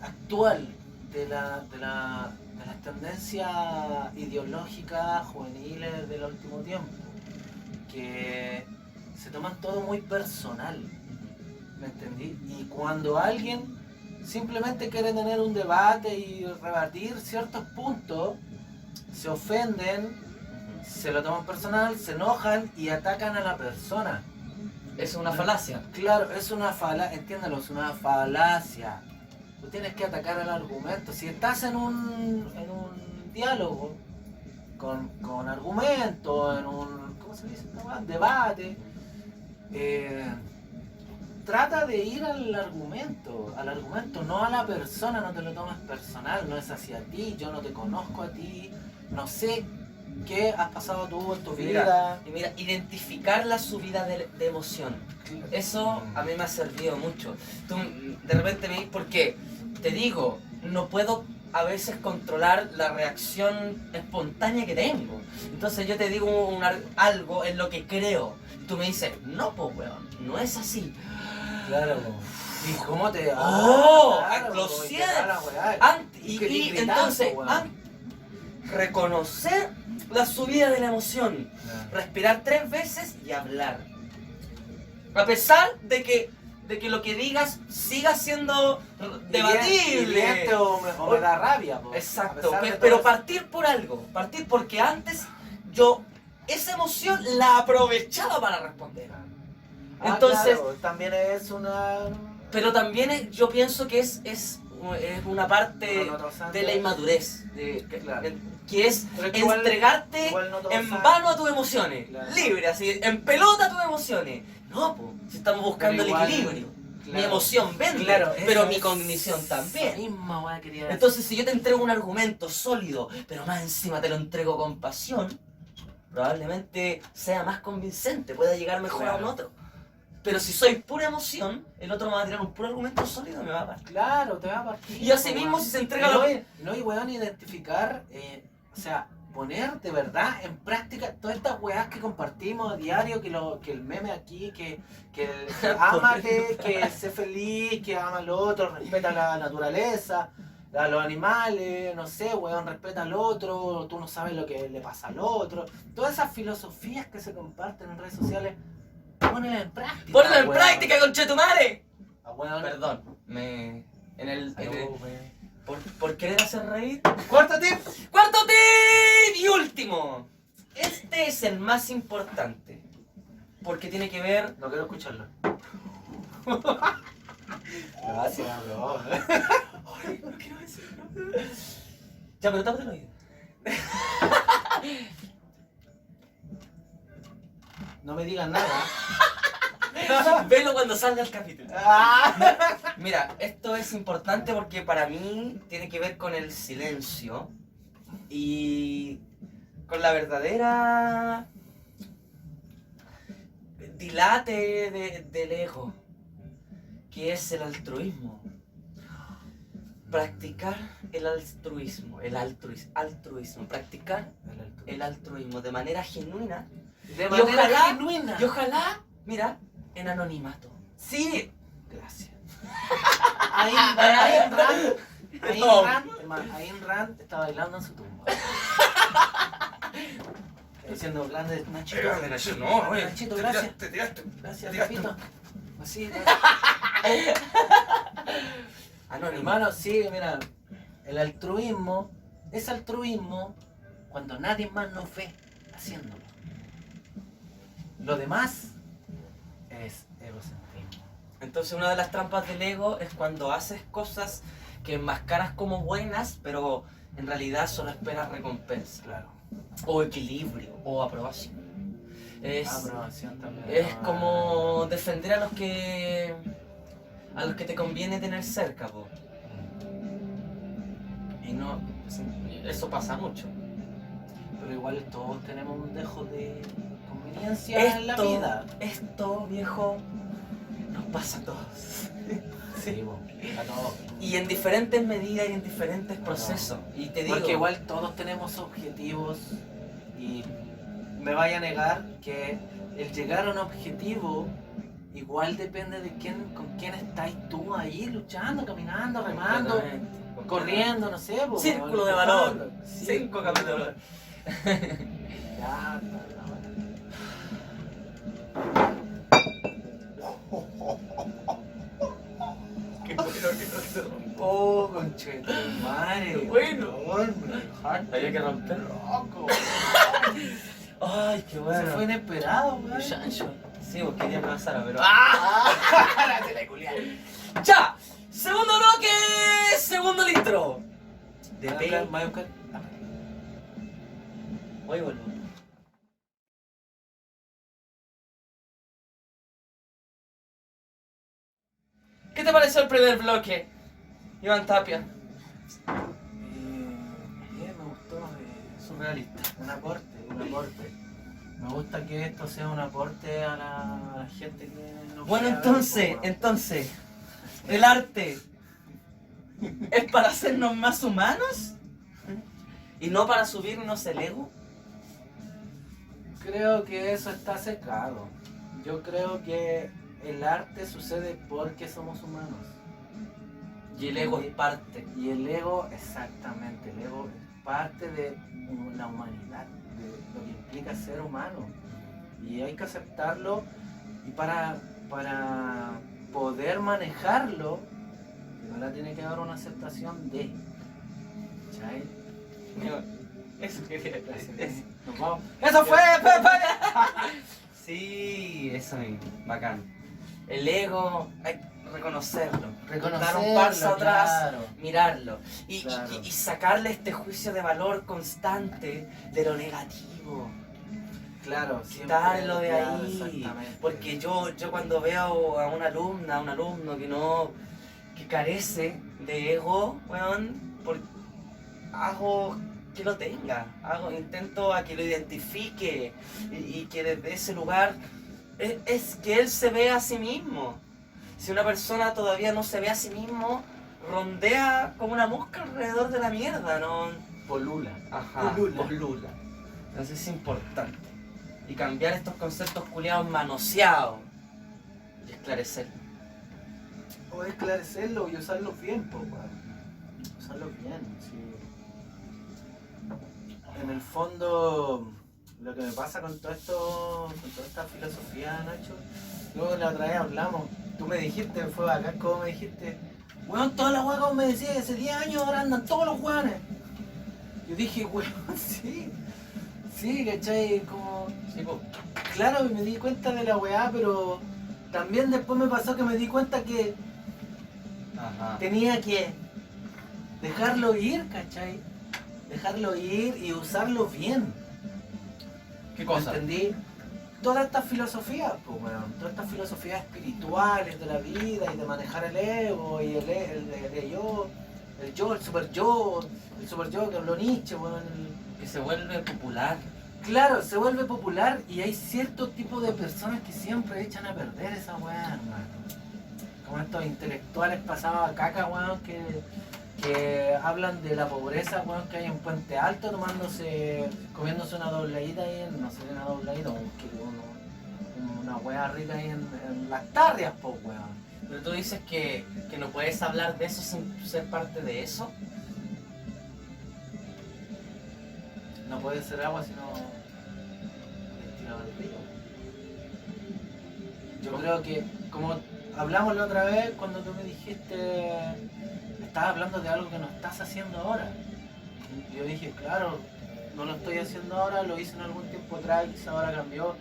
actual de las tendencias ideológicas juveniles del último tiempo, que se toman todo muy personal, ¿me entendí? Y cuando alguien simplemente quiere tener un debate y rebatir ciertos puntos, se ofenden, se lo toman personal, se enojan y atacan a la persona. Es una falacia. Claro, es una falacia, entiéndelo, es una falacia. Tú tienes que atacar al argumento. Si estás en un diálogo con argumentos, en un, ¿cómo se dice? Debate, trata de ir al argumento, no a la persona, no te lo tomes personal, no es hacia ti, yo no te conozco a ti, no sé qué has pasado tú en tu vida. Y mira, identificar la subida de emoción. Eso a mí me ha servido mucho. Tú de repente me dices, porque te digo, no puedo a veces controlar la reacción espontánea que tengo. Entonces yo te digo algo en lo que creo. Y tú me dices, no, pues weón, no es así. Claro. ¿Y cómo te... ¡Oh! claro, ¡Explosión! y te da la weá. Y entonces, reconocer la subida de la emoción, Claro. respirar 3 veces y hablar. A pesar de que lo que digas siga siendo debatible. Hiriente o me da rabia. Po. Exacto, A pesar de pero todo partir por algo, partir porque antes yo esa emoción la aprovechaba para responder. eso. Entonces, claro, también es una... pero también yo pienso que es una parte No todos saben de la que- inmadurez, Claro. que es Pero es que igual- entregarte igual no todos en saben. vano a tus emociones, Claro. libre, así, en pelota a tus emociones. No, po, si estamos buscando Pero igual- el equilibrio. Mi claro. emoción vende, Claro, pero esa mi es- cognición esa también. misma weá quería decir. Entonces, si yo te entrego un argumento sólido, pero más encima te lo entrego con pasión, probablemente sea más convincente, pueda llegar mejor a un Claro. otro. Pero si soy pura emoción, el otro me va a tirar un puro argumento sólido y me va a parar. Claro, te va a partir. Y así po, mismo, weón. si se entrega Y la... no, y weón, identificar, o sea, poner de verdad en práctica todas estas weas que compartimos a diario, que el meme aquí, que ámate, que sé feliz, que ama al otro, respeta la naturaleza, a los animales, no sé, weón, respeta al otro, tú no sabes lo que le pasa al otro. Todas esas filosofías que se comparten en redes sociales, ponela en práctica. ¡Ponlo en weón. práctica, conchetumare! Ah, weón. Perdón, me... Aló, weón. por querer hacer reír. Cuarto tip. ¡Cuarto tip! Y último. Este es el más importante. Porque tiene que ver... No quiero escucharlo. Gracias, bro. Ay, no quiero decirlo. Ya, pero tápate el oído. No me digan nada. Velo cuando salga el capítulo. Ah. Mira, esto es importante porque para mí tiene que ver con el silencio y con la verdadera dilate del ego, que es el altruismo. Practicar el altruismo, practicar el altruismo de manera genuina De y manera ojalá, genuina. y ojalá, mira, en anonimato. Sí. Gracias. Ayn Rand está bailando en su tumba. Diciendo grandes Nachito. Nachito, gracias. Gracias, papito. Así, Anónimo. hermano, sí, mira, el altruismo es altruismo cuando nadie más nos ve haciéndolo. Lo demás es egocentrismo. Entonces una de las trampas del ego es cuando haces cosas que enmascaras como buenas, pero en realidad solo esperas recompensa, Claro. o equilibrio, o aprobación. Es Aprobación también. Es como defender a los que te conviene tener cerca, po. Y no, eso pasa mucho. Pero igual todos tenemos un dejo de conveniencia en la vida. Esto, viejo, nos pasa a todos. Sí, a todos. Y en diferentes medidas y en diferentes procesos. Y te digo, Porque igual todos tenemos objetivos y me vaya a negar que el llegar a un objetivo igual depende de con quién estáis tú ahí luchando, caminando, remando, completamente. corriendo, no sé. Po, Círculo de empujando. valor. Sí. 5 capítulos. Ya, Qué bueno que no se rompió. oh, conchete, madre. Qué bueno. Había que romper. loco. Ay, qué bueno. Se fue inesperado, weón. Chancho. Sí, porque quería que pasara, pero... ¡Ah! Se la culiaron. ¡Ya! Segundo bloque, segundo litro. De P. Voy, vuelvo. ¿Qué te pareció el primer bloque, Iván Tapia? Bien, me gustó. Surrealista. Un aporte, un aporte. Me gusta que esto sea un aporte a la gente que nos Bueno, quiera ver, entonces, po, entonces, el arte es para hacernos más humanos y no para subirnos el ego. Creo que eso está secado. Yo creo que el arte sucede porque somos humanos. Y el ego es parte. Y el ego, exactamente, el ego es parte de la humanidad, de lo que implica ser humano. Y hay que aceptarlo, y para poder manejarlo, ahora tiene que haber una aceptación de. ¿Cachai? Eso quería decir. Nos vamos. ¡Eso fue! Sí, eso mismo, bacán. El ego, hay que reconocerlo. Dar un Reconocerlo, paso atrás, claro. mirarlo. Claro. Y sacarle este juicio de valor constante de lo negativo. Claro, Quitarlo de claro, ahí. exactamente. Porque yo cuando veo a una alumna, a un alumno que carece de ego, weón, hago que lo tenga, intento a que lo identifique y que desde ese lugar es que él se ve a sí mismo. Si una persona todavía no se ve a sí mismo, rondea como una mosca alrededor de la mierda, ¿no? Polula. Ajá, polula. Entonces es importante. Y cambiar estos conceptos culiados manoseados y esclarecerlo. O esclarecerlo y usarlo bien, pues, usarlo bien, sí. En el fondo, lo que me pasa con todo esto, con toda esta filosofía, Nacho, luego la otra vez hablamos, tú me dijiste, fue bacán como me dijiste, weón, todas las weas como me decías, hace 10 años ahora andan todos los weones. Yo dije, weón, sí, ¿cachai? Como, Sí, po. claro, me di cuenta de la weá, pero también después me pasó que me di cuenta que Ajá. tenía que dejarlo ir, ¿cachai? Dejarlo ir y usarlo bien. ¿Qué cosa? ¿Entendí? Todas estas filosofías, pues, bueno, todas estas filosofías espirituales de la vida y de manejar el ego y el yo, el super yo que habló Nietzsche, bueno, Que se vuelve popular. claro, se vuelve popular y hay cierto tipo de personas que siempre echan a perder esa weá, hermano. Como estos intelectuales pasados a caca, weón, que hablan de la pobreza, weón, que hay en Puente Alto comiéndose una dobladita ahí en, no sé, una dobladita, una weá rica ahí en Las Tarrias, po, weón. Pero tú dices que no puedes hablar de eso sin ser parte de eso. No puede ser agua sino destilado del río. Yo creo que, como hablamos la otra vez, cuando tú me dijiste, estabas hablando de algo que no estás haciendo ahora. Y yo dije, claro, no lo estoy haciendo ahora, lo hice en algún tiempo atrás, quizá ahora cambió.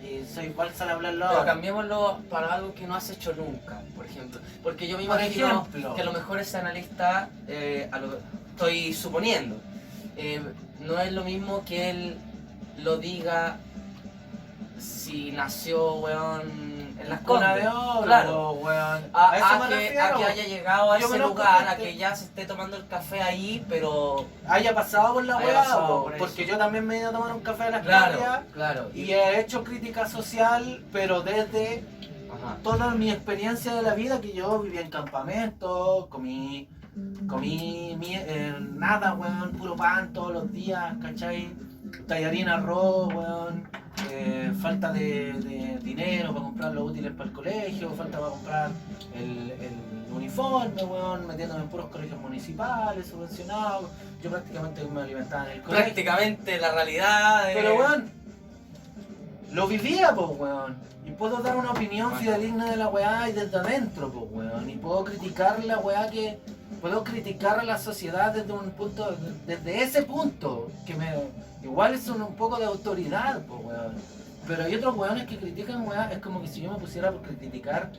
Y soy igual al hablarlo Pero ahora. cambiémoslo para algo que no has hecho nunca, por ejemplo. Porque yo me Por imagino ejemplo. que a lo mejor ese analista, estoy suponiendo, no es lo mismo que él lo diga si nació, weón, en Las Cuna Condes. de oro, Claro. weón. A eso me que refiero. haya llegado a Yo ese conozco lugar, a gente- que ya se esté tomando el café ahí, pero... Haya pasado por la Haya weá, pasado po, por eso. porque yo también me he ido a tomar un café a Las Tarrias claro. y he hecho crítica social, pero desde Ajá. toda mi experiencia de la vida, que yo viví en campamento, comí nada, weón, puro pan todos los días, ¿cachai? Tallarín, arroz, weón, falta de dinero para comprar los útiles para el colegio, falta para comprar el uniforme, weón, metiéndome en puros colegios municipales, subvencionados. Yo prácticamente me alimentaba en el colegio. Prácticamente la realidad de... Pero weón, lo vivía, pues weón. Y puedo dar una opinión Bueno. fidedigna de la weá y desde adentro, pues weón. Y puedo criticar la weá puedo criticar a la sociedad desde un punto, desde ese punto, que igual es un poco de autoridad, pues weón. Pero hay otros weones que critican weá, es como que si yo me pusiera por criticar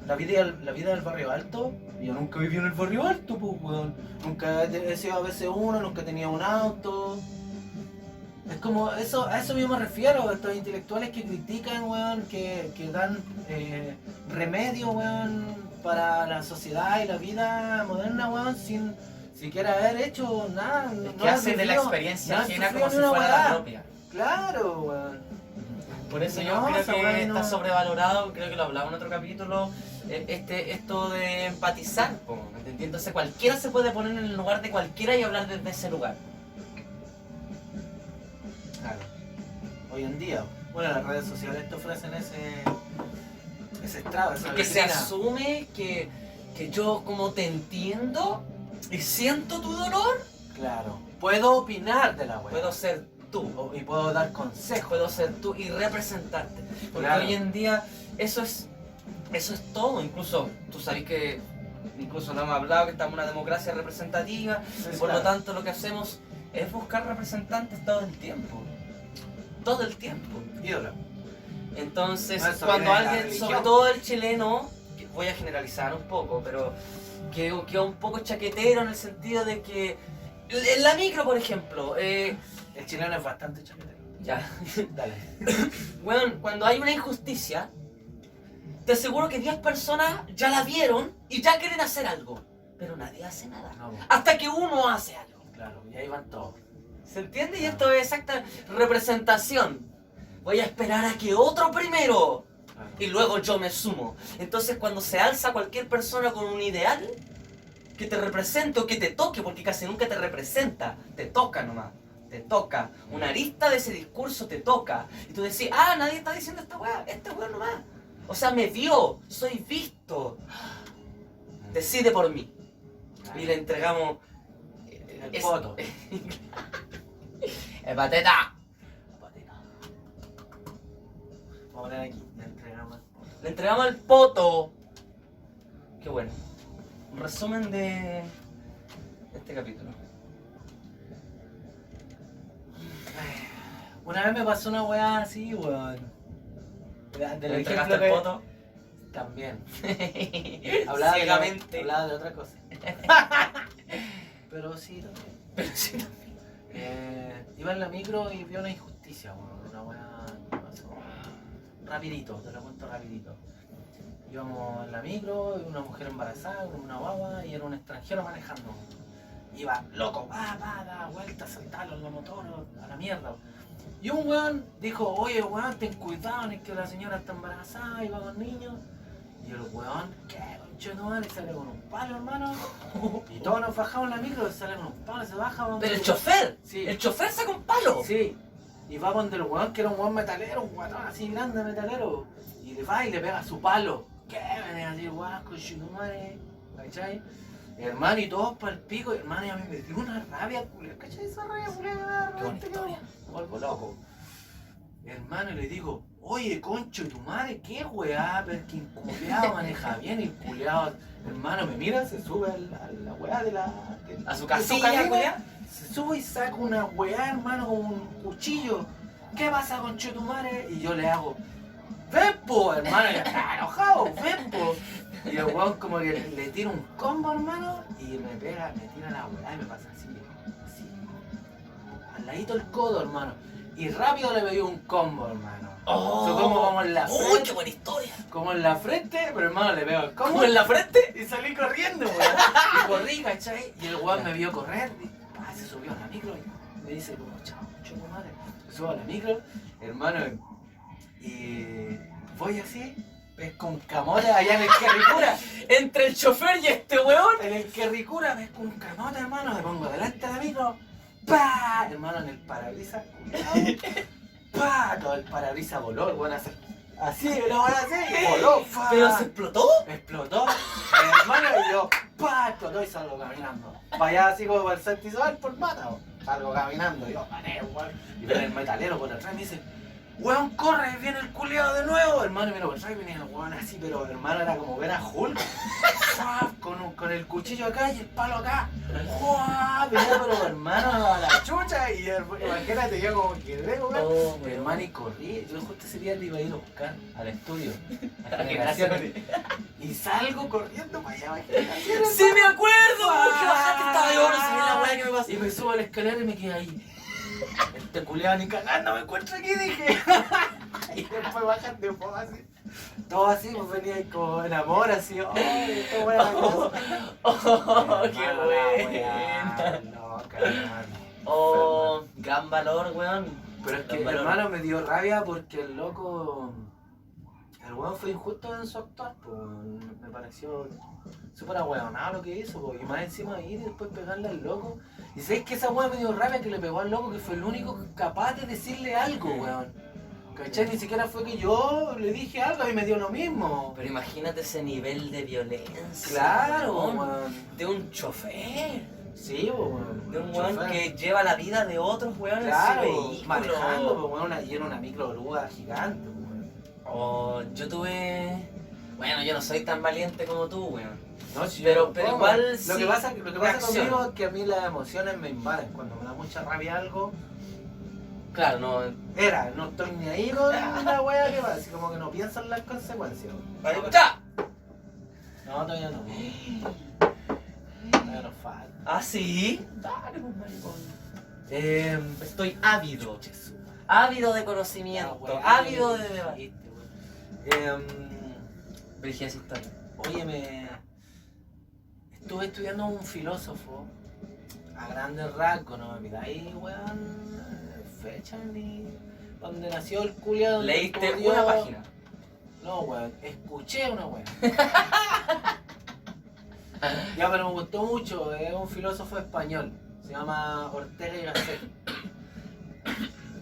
la vida del barrio alto, y yo nunca viví en el barrio alto, pues weón. Nunca he sido a veces uno, nunca tenía un auto. Es como, a eso yo me refiero, a estos intelectuales que critican, weón, que dan remedio, weón, para la sociedad y la vida moderna, weón, sin siquiera haber hecho nada. que hacen de la experiencia ajena como si fuera la propia. Claro, weón. Por eso yo No, creo esa weá que no- está sobrevalorado, creo que lo hablaba en otro capítulo, esto de empatizar, po, ¿entendí? Entonces cualquiera se puede poner en el lugar de cualquiera y hablar desde ese lugar. Claro. Hoy en día, bueno, las redes sociales te ofrecen ese estrado, esa Que se vitrina. asume que yo como te entiendo y siento tu dolor, Claro. puedo opinar de la weá. Puedo ser tú. Y puedo dar consejos. Puedo ser tú y representarte. Porque Claro. hoy en día eso es todo. Incluso tú sabes que, incluso lo hemos hablado, que estamos en una democracia representativa y por lo tanto lo que hacemos es buscar representantes todo el tiempo. Todo el tiempo. ídolo. Entonces, Eso cuando viene de la alguien, religión. sobre todo el chileno, que voy a generalizar un poco, pero queda un poco chaquetero en el sentido de que en la micro, por ejemplo, El chileno es bastante chaquetero. ya, Dale. bueno, cuando hay una injusticia, te aseguro que 10 personas ya la vieron y ya quieren hacer algo, pero nadie hace nada. No, Hasta que uno hace algo. claro, y ahí van todos. ¿Se entiende? Y esto es exacta representación. Voy a esperar a que otro primero Claro. y luego yo me sumo. Entonces cuando se alza cualquier persona con un ideal que te represente o que te toque, porque casi nunca te representa, te toca nomás, te toca. Una arista de ese discurso te toca. Y tú decís, ah, nadie está diciendo esta weá, este weón nomás. O sea, me vio, soy visto. Decide por mí. Y le entregamos... El poto. ¡Pateta! Vamos a poner aquí, le entregamos el poto. Le entregamos el poto. Qué bueno. Un resumen de este capítulo. Una vez me pasó una weá así, weón. Del ¿Le ejemplo entregaste el que... poto? También. Ciegamente. Hablaba de otra cosa. Pero sí, también. Pero sí. Iba en la micro y vi una injusticia, weón. Una weá que pasó. Rapidito, te lo cuento rapidito. Íbamos en la micro, una mujer embarazada con una guagua y era un extranjero manejando. Iba loco, da vueltas, saltarlo en la motor, a la mierda. Y un weón dijo, oye weón, ten cuidado, es que la señora está embarazada y va con niños. Y el weón, ¿qué conchetumare? Sale con un palo, hermano. Y todos nos bajamos en la micro, sale con un palo, se baja. Vamos. Pero el chofer. Sí. El chofer saca un palo. Sí. Y va donde el weón, que era un weón metalero, un guatón así grande metalero. Y le va y le pega su palo. ¿Qué? Venía así, weón, conchetumare. ¿Cachai? Hermano, y todos para el pico, hermano, y a mí me dio una rabia, culia, ¿cachai? Esa rabia, culia, Qué buena historia. me vuelvo loco. Hermano, y le digo, oye, concho, tu madre, qué weá, pero que el culeado maneja bien, y el culeado, hermano, me mira, se sube a la weá de la... A su de casilla, cabina, culia. se sube y saca una weá, hermano, con un cuchillo. ¿Qué pasa, concho, tu madre? Y yo le hago, ven po, hermano, ya está enojado, ven po. Y el weón como que le tira un combo, hermano, y me pega, me tira la weá y me pasa así, al ladito el codo, hermano. Y rápido le pegué un combo, hermano. Oh. Fue como en la ¡Uy, frente, qué buena historia! como en la frente, pero hermano le pego el combo ¿Cómo en la frente? y salí corriendo, weón. Y corrí, ¿cachai? Y el weón me vio correr, y se subió a la micro y me dice como, chao, chupo madre. Me subo a la micro, hermano, y voy así, pesco un camote allá en el Querricura. Entre el chofer y este weón. En el Querricura pesco un camote, hermano, me pongo delante de la micro, ¡pah! Hermano, en el parabrisas, culiao, ¡pah! Todo el parabrisas voló, el weón así, lo van a hacer, y voló, ¡pah! ¿Pero se explotó? Explotó, hermano, y yo, ¡pah! Explotó y salgo caminando. Para allá así como para el Santizabal por mata, salgo caminando, yo, mané, weón. Y viene el metalero por atrás y me dice, weón, corre, viene el culiado de nuevo. Hermano, mira por atrás y venía el weón así, pero hermano era como ver a Hulk. Con el cuchillo acá y el palo acá. Venía pero hermano a la chucha y imagínate yo como que veo, weón. Oh, Mi hermano y corrí, yo justo ese día le iba a ir a buscar al estudio. A Generaciones. Generaciones. Y salgo corriendo para allá, Generaciones. ¡Sí me acuerdo! ¡Que bajaste estaba de oro! ¡Se ve la weá que me pasó! Y me subo a la escalera y me quedé ahí. Este culiado ni cagando me encuentro aquí, dije. Y después bajan de poco así. Todo así, pues venía ahí como en amor, así. ¡Oh, qué buena cosa! ¡Oh, qué Hermano, buena! loca, hermano. ¡Oh, gran valor, weón! Pero es que Gran valor. hermano me dio rabia porque el loco. El weón fue injusto en su actuar, pues me pareció súper ahueonado lo que hizo, pues, y más encima ir y después pegarle al loco. Y sabéis que esa weón me dio rabia que le pegó al loco, que fue el único capaz de decirle algo, weón. ¿Cachai? Ni siquiera fue que yo le dije algo y me dio lo mismo. Pero imagínate ese nivel de violencia. Claro, weón. weón. De un chofer. Sí, pues, weón. De un weón que lleva la vida de otros weones claro, en su vehículo. manejando, pues, weón, y en una microgrúa gigante, pues, weón. O yo tuve... Bueno, yo no soy tan valiente como tú, weón. No, sí, Pero ¿cómo? igual Lo sí que pasa reacciono. conmigo es que a mí las emociones me invaden. Cuando me da mucha rabia algo, Claro, no... no estoy ni ahí con la wea que va, así como que no pienso en las consecuencias. ¡Ya! No, todavía no. Todavía nos falta. ¿Ah, sí? Dale, pues, maricón. Estoy ávido. Ávido de conocimiento. Ávido de debate. Brigia esa historia. Oye, estuve estudiando un filósofo a grandes rasgos, no me miráis, weón, fecha ni donde nació el culiado. ¿Leíste una página? No, weón, escuché una weón. Ya, pero me gustó mucho, es un filósofo español, se llama Ortega y Gasset.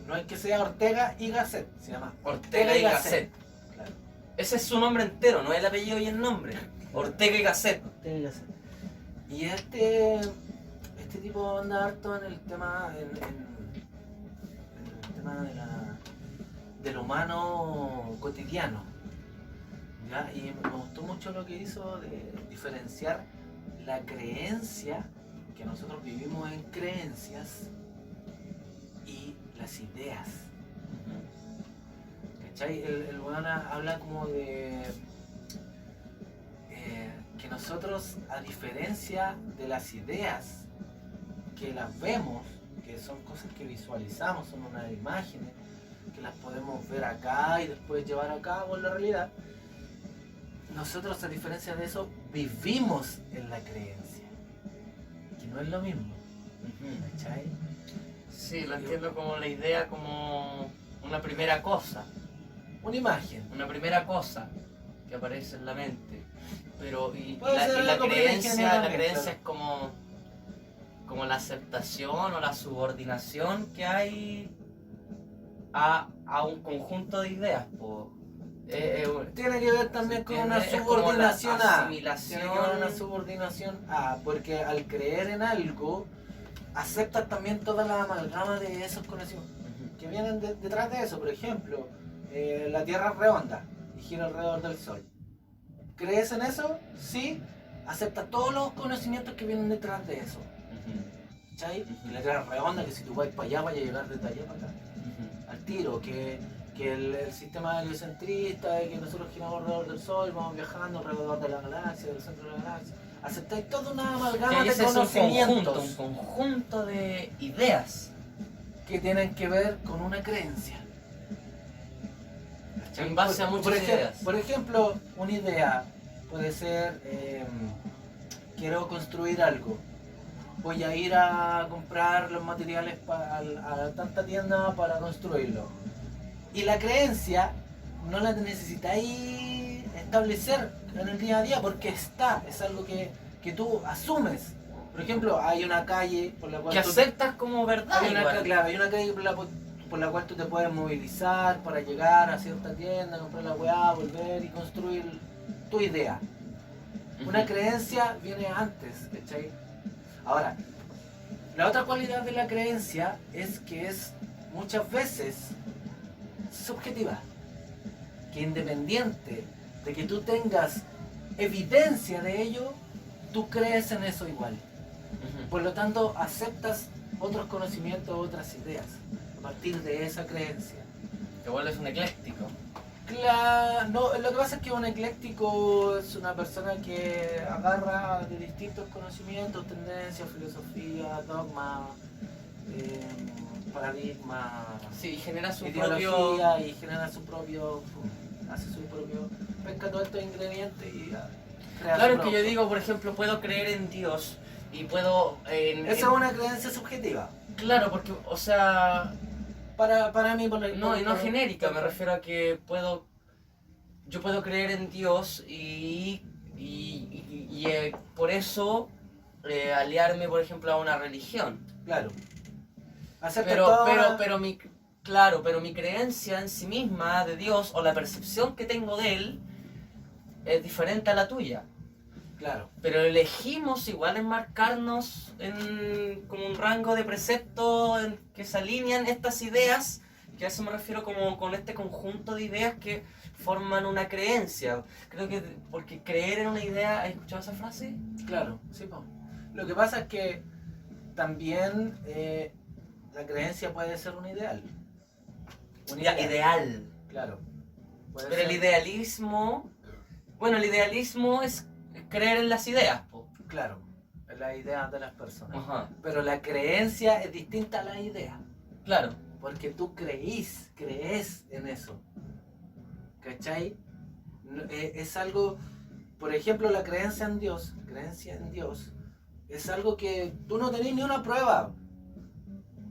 No es que sea Ortega y Gasset, se llama Ortega y Gasset. Claro. Ese es su nombre entero, no es el apellido y el nombre. Ortega y Gasset. Ortega y Gasset. Y este tipo anda harto en el tema, en el tema del humano cotidiano. ¿Ya? Y me gustó mucho lo que hizo de diferenciar la creencia, que nosotros vivimos en creencias, y las ideas. ¿Cachai? El weón habla como de que nosotros, a diferencia de las ideas que las vemos, que son cosas que visualizamos, son unas imágenes que las podemos ver acá y después llevar a cabo en la realidad, nosotros, a diferencia de eso, vivimos en la creencia, que no es lo mismo. ¿Cachai? Sí, lo entiendo como la idea, como una primera cosa. Una imagen. Una primera cosa que aparece en la mente. Pero y Puede la, ser y la algo creencia, primigenial, la creencia claro. es como la aceptación o la subordinación que hay a un conjunto de ideas. Po. Tiene que ver también con una ¿entiendes? Es como la subordinación a. asimilación. Tiene que ver una subordinación a, porque al creer en algo, aceptas también toda la amalgama de esos conocimientos que vienen detrás de eso. Por ejemplo, la Tierra es redonda y gira alrededor del Sol. ¿Crees en eso? Sí. Acepta todos los conocimientos que vienen detrás de eso. ¿Cachai? Que la Tierra es redonda, que si tú vas para allá, vas a llegar desde allá para acá. Al tiro, que el sistema heliocentrista, de que nosotros giramos alrededor del Sol, vamos viajando alrededor de la galaxia, del centro de la galaxia. Aceptáis toda una amalgama de ese es conocimientos un conjunto de ideas. que tienen que ver con una creencia. En base a muchas ideas. Por ejemplo, una idea puede ser, quiero construir algo. Voy a ir a comprar los materiales a tanta tienda para construirlo. Y la creencia no la necesitáis establecer en el día a día porque es algo que tú asumes. Por ejemplo, hay una calle por la cual Que aceptas como verdad. hay igual. hay una calle por la cual tú te puedes movilizar para llegar a cierta tienda, comprar la weá, volver y construir tu idea. Una creencia viene antes, ¿cachai? Ahora, la otra cualidad de la creencia es que es muchas veces subjetiva. Que independiente de que tú tengas evidencia de ello, tú crees en eso igual. Por lo tanto, aceptas otros conocimientos, otras ideas, a partir de esa creencia. Te vuelves un ecléctico. No, lo que pasa es que un ecléctico es una persona que agarra de distintos conocimientos, tendencias, filosofía, dogma, paradigma, Sí, genera su ideología propio... y genera su propio, hace su propio, pesca todos estos ingredientes y crea Claro, su que yo propio. digo, por ejemplo, puedo creer en Dios y puedo... Esa es una creencia subjetiva. Claro, porque, o sea... Para mí, No, y no genérica, me refiero a que yo puedo creer en Dios y por eso aliarme, por ejemplo, a una religión. Claro. Acepta toda Pero mi creencia en sí misma de Dios o la percepción que tengo de él es diferente a la tuya. Claro. Pero elegimos igual enmarcarnos en como un rango de preceptos en que se alinean estas ideas, que a eso me refiero como con este conjunto de ideas que forman una creencia. Creo que porque creer en una idea, ¿has escuchado esa frase? Claro, sí, po. Lo que pasa es que también la creencia puede ser un ideal. Ya, ideal. Claro. Puede Pero el ser- idealismo, bueno, el idealismo es creer en las ideas, po. Claro, es la idea de las personas. Ajá, Pero la creencia es distinta a la idea. claro. Porque tú crees en eso. ¿Cachai? Es algo, por ejemplo, la creencia en Dios, es algo que tú no tenés ni una prueba.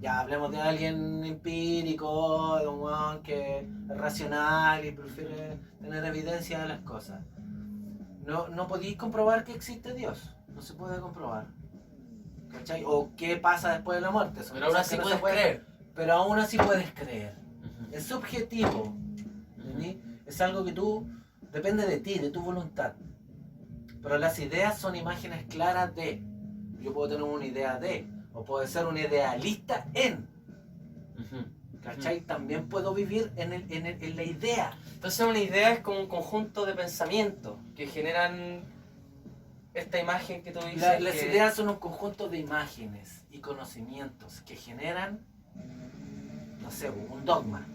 Ya hablemos de alguien empírico, de un weón que es racional y prefiere tener evidencia de las cosas. No podéis comprobar que existe Dios. No se puede comprobar. ¿Cachai? O qué pasa después de la muerte. Son Pero ahora cosas sí que no puedes se pueden- creer. Pero aún así puedes creer. Ujú. Es subjetivo. ¿Entendí? Es algo que tú, depende de ti, de tu voluntad. Pero las ideas son imágenes claras de. Yo puedo tener una idea de, o puedo ser un idealista en. Ujú. ¿Cachai? También puedo vivir en la idea. Entonces una idea es como un conjunto de pensamientos que generan esta imagen que tú dices. Las que- ideas son un conjunto de imágenes y conocimientos que generan, no sé, un dogma,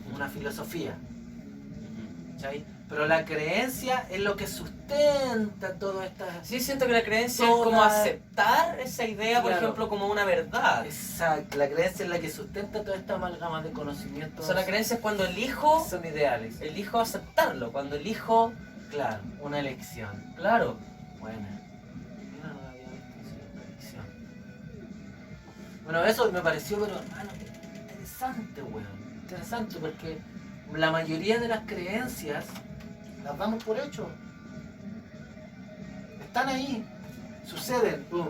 Ujú. una filosofía. Ujú. ¿Cachai? Pero la creencia es lo que sustenta todo esto. Sí, siento que la creencia es Toda- como aceptar esa idea, por Claro. ejemplo, como una verdad. Exacto, la creencia es la que sustenta toda esta amalgama de O conocimientos. sea, la creencia es cuando elijo aceptarlo, cuando elijo, Claro, una elección. claro. Buena. Mira, no la había visto, sí, una elección. Bueno, eso me pareció, pero hermano, interesante, weón. Interesante porque la mayoría de las creencias las damos por hecho. Están ahí, suceden, pum.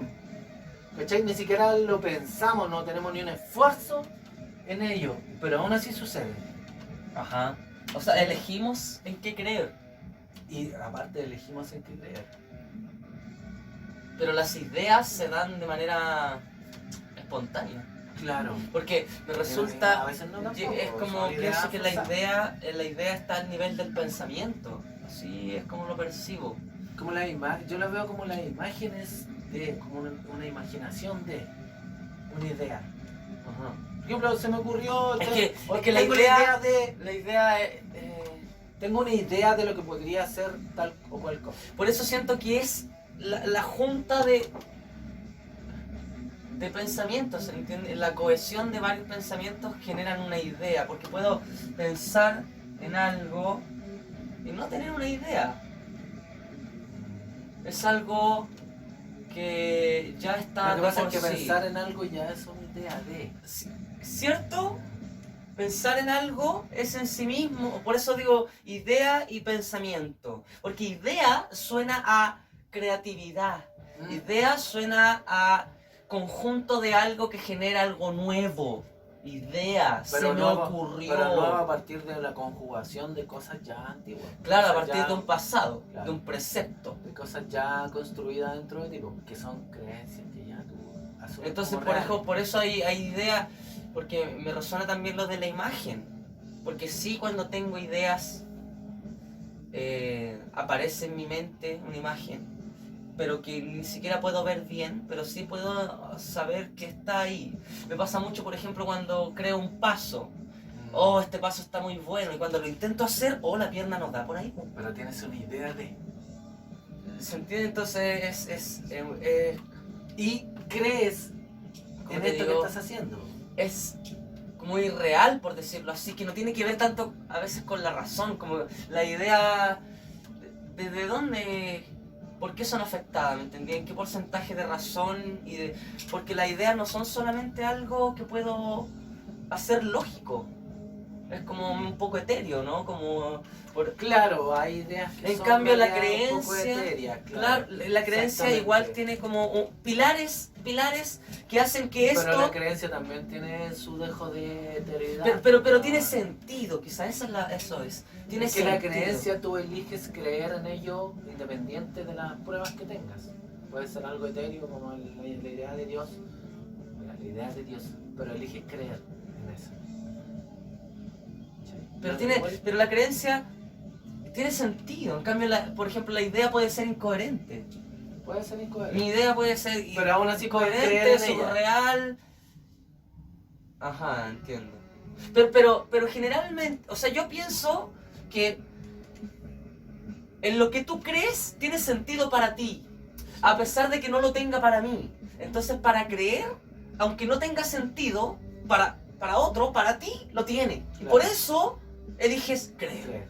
¿Cachai? Ni siquiera lo pensamos, no tenemos ni un esfuerzo en ello, pero aún así sucede. Ajá. O sea, elegimos en qué creer, Y aparte elegimos en qué creer. pero las ideas se dan de manera espontánea. Claro. Porque me A resulta, veces no tampoco, es como son ideas pienso que la forzadas. idea está al nivel del pensamiento. Así es como lo percibo. Como yo la veo como las imágenes de, como una imaginación de una idea. Ajá. Por ejemplo, se me ocurrió. Es que la tengo idea- de. La idea es, Tengo una idea de lo que podría ser tal o cual cosa. por eso siento que es la junta de pensamientos, ¿se entiende? La cohesión de varios pensamientos generan una idea, porque puedo pensar en algo y no tener una idea. Es algo que ya está Lo que de pasa es por que sí. pensar en algo ya es una idea de. ¿Cierto? Pensar en algo es en sí mismo, por eso digo idea y pensamiento, porque idea suena a creatividad, idea suena a conjunto de algo que genera algo nuevo, idea, se me ocurrió. Pero nuevo a partir de la conjugación de cosas ya antiguas. Claro, a Cosas partir ya- de un pasado, Claro. de un precepto. de cosas ya construidas dentro de ti, que son creencias que ya tú asumes. Entonces como por reales. eso, hay ideas, porque me resuena también lo de la imagen. Porque sí, cuando tengo ideas, aparece en mi mente una imagen, pero que ni siquiera puedo ver bien, pero sí puedo saber que está ahí. Me pasa mucho, por ejemplo, cuando creo un paso. Oh, este paso está muy bueno. Y cuando lo intento hacer, oh, la pierna no da por ahí. Pero tienes una idea de. ¿Se entiende? Entonces Y crees como en te esto digo, que estás haciendo. es como irreal, por decirlo así, que no tiene que ver tanto a veces con la razón, como la idea de dónde, por qué son afectadas, ¿me entendí? ¿En qué porcentaje de razón? Porque las ideas no son solamente algo que puedo hacer lógico. Es como un poco etéreo, ¿no? Como... Claro, hay ideas que En son cambio la medias un poco creencia, etéreas, claro, la creencia Exactamente. igual tiene como pilares que hacen que esto... Pero la creencia también tiene su dejo de eteridad. Pero tiene sentido, quizás eso es. Tiene Es que la sentido. creencia tú eliges creer en ello independiente de las pruebas que tengas. Puede ser algo etéreo como la idea de Dios, la idea de Dios, pero eliges creer en eso. Pero la creencia tiene sentido. En cambio, por ejemplo, la idea puede ser incoherente. Puede ser incoherente. Mi idea puede ser Pero aún así puedes creer incoherente, en ella. surreal. Ajá, entiendo. Pero generalmente, o sea, yo pienso que en lo que tú crees tiene sentido para ti, a pesar de que no lo tenga para mí. Entonces, para creer, aunque no tenga sentido, para otro, para ti, lo tiene. Y Claro. por eso eliges creer. Creer.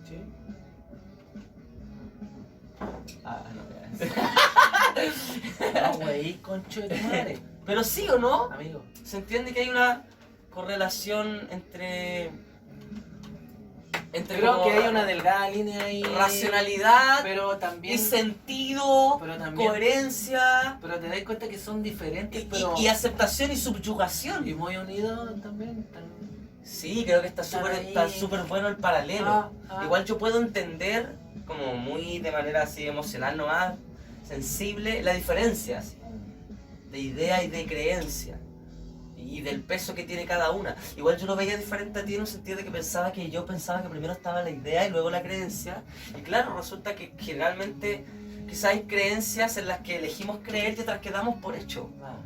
¿Sí? Ah, no. No, güey, concho de tu madre. Pero sí o no, Amigo. se entiende que hay una correlación entre Creo como que hay una delgada línea ahí. racionalidad Pero también. y sentido, Pero también. coherencia Pero te das cuenta que son diferentes, y, pero. y aceptación y subyugación. Y muy unidos también. Sí, creo que está Están está ahí. súper bueno el paralelo. Ah. Igual yo puedo entender, como muy de manera así emocional nomás, sensible, la diferencia así, de idea y de creencia. Y del peso que tiene cada una. Igual yo lo veía diferente a ti en un sentido de que yo pensaba que primero estaba la idea y luego la creencia. Y claro, resulta que generalmente quizás hay creencias en las que elegimos creer y otras que damos por hecho. Ah.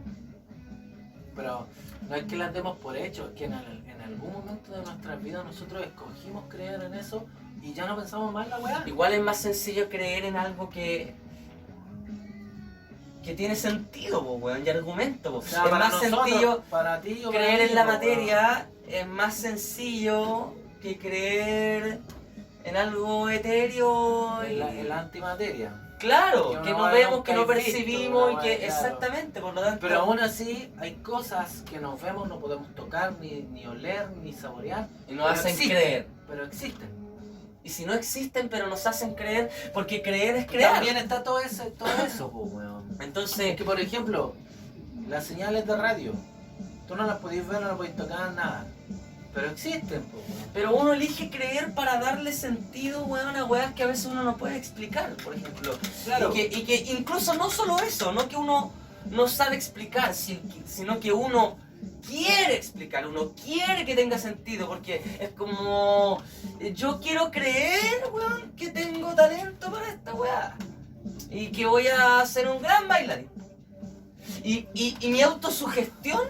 Pero no es que las demos por hecho, es que en algún momento de nuestras vidas nosotros escogimos creer en eso y ya no pensamos más en la weá. Igual es más sencillo creer en algo que tiene sentido, po, weón, y argumento. Po. O sea, Es para más nosotros, sencillo para ti o para creer mí, en la po, materia, es más sencillo que creer en algo etéreo weón. y... En la antimateria. Claro, Que que una no weá vemos, nunca que no he visto, percibimos y una que... weá, claro. Exactamente, por lo tanto... Pero aún así hay cosas que nos vemos, no podemos tocar, ni oler, ni saborear. Y nos pero hacen existen, creer. Pero existen. Y si no existen, pero nos hacen creer, porque creer es Y crear. también está todo eso, po, weón. Entonces, Es que, por ejemplo, las señales de radio, tú no las podéis ver, no las podéis tocar, nada. Pero existen, po, weón. pero uno elige creer para darle sentido, weón, a weas que a veces uno no puede explicar, por ejemplo. Claro. Y que incluso no solo eso, no que uno no sabe explicar, sino que uno quiere explicar, uno quiere que tenga sentido, porque es como, yo quiero creer, weón, que tengo talento para esta weá, y que voy a ser un gran bailarín. Y mi autosugestión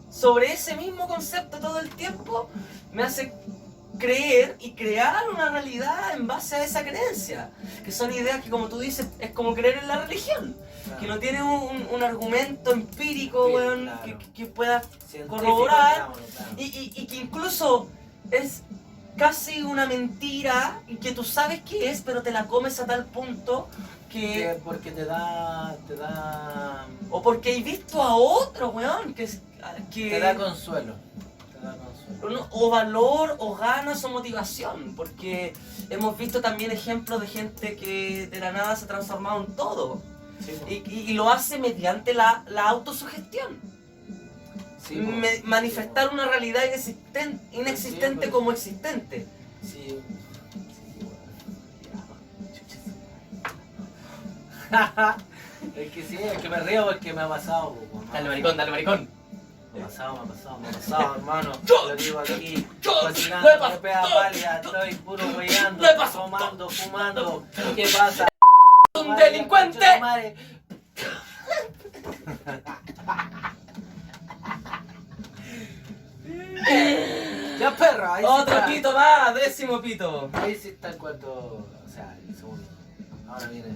sobre ese mismo concepto todo el tiempo me hace creer y crear una realidad en base a esa creencia, que son ideas que, como tú dices, es como creer en la religión, Claro. que no tiene un argumento empírico, Sí, weón, claro. que pueda Científico, corroborar, digámoslo, claro. y que incluso es casi una mentira y que tú sabes que es, pero te la comes a tal punto que... Porque te da O porque he visto a otro, weón, que te da consuelo. Te da consuelo. o valor, o ganas, o motivación, porque hemos visto también ejemplos de gente que de la nada se ha transformado en todo, Sí, po. y lo hace mediante la autosugestión. Sí, po. Manifestar una realidad inexistente Sí, como existente. Sí. Bueno. Es que sí, es que me río porque me ha pasado, po, me ha Dale maricón. Me ha pasado, hermano. Yo- Lo digo aquí, yo- cocinando, lo he pasado, me pega yo- palia, estoy puro weyando, lo he pasado, tomando, fumando. ¿Qué pasa? ¡Un Madre, delincuente! concha de madre. Ya perro, ahí sí Otro está. pito más, 10º pito. Ahí sí está el cuarto, o sea, el segundo. Ahora viene.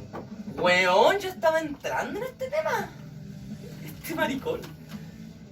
Weón, yo estaba entrando en este tema. Este maricón.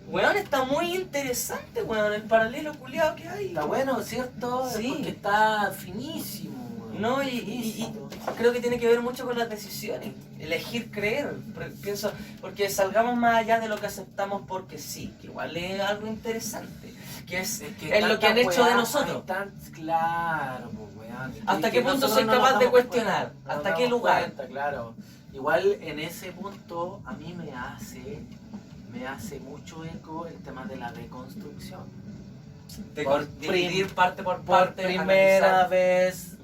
Weón, está muy interesante, weón, el paralelo culiado que hay. Está bueno, ¿cierto? Es Sí. porque está finísimo. Weón. No, y Finísimo. creo que tiene que ver mucho con las decisiones. Elegir creer. Pienso, porque salgamos más allá de lo que aceptamos porque sí, que igual es algo interesante. que es que lo que han tantas hecho de weas nosotros. hay claro, pues, weón. ¿Hasta Y qué que punto nosotros soy no nos capaz de damos cuestionar? cuenta, no ¿Hasta nos qué damos lugar? cuenta, claro. Igual en ese punto a mí me hace mucho eco el tema de la deconstrucción. Dividir parte por Por parte. primera analizar. vez,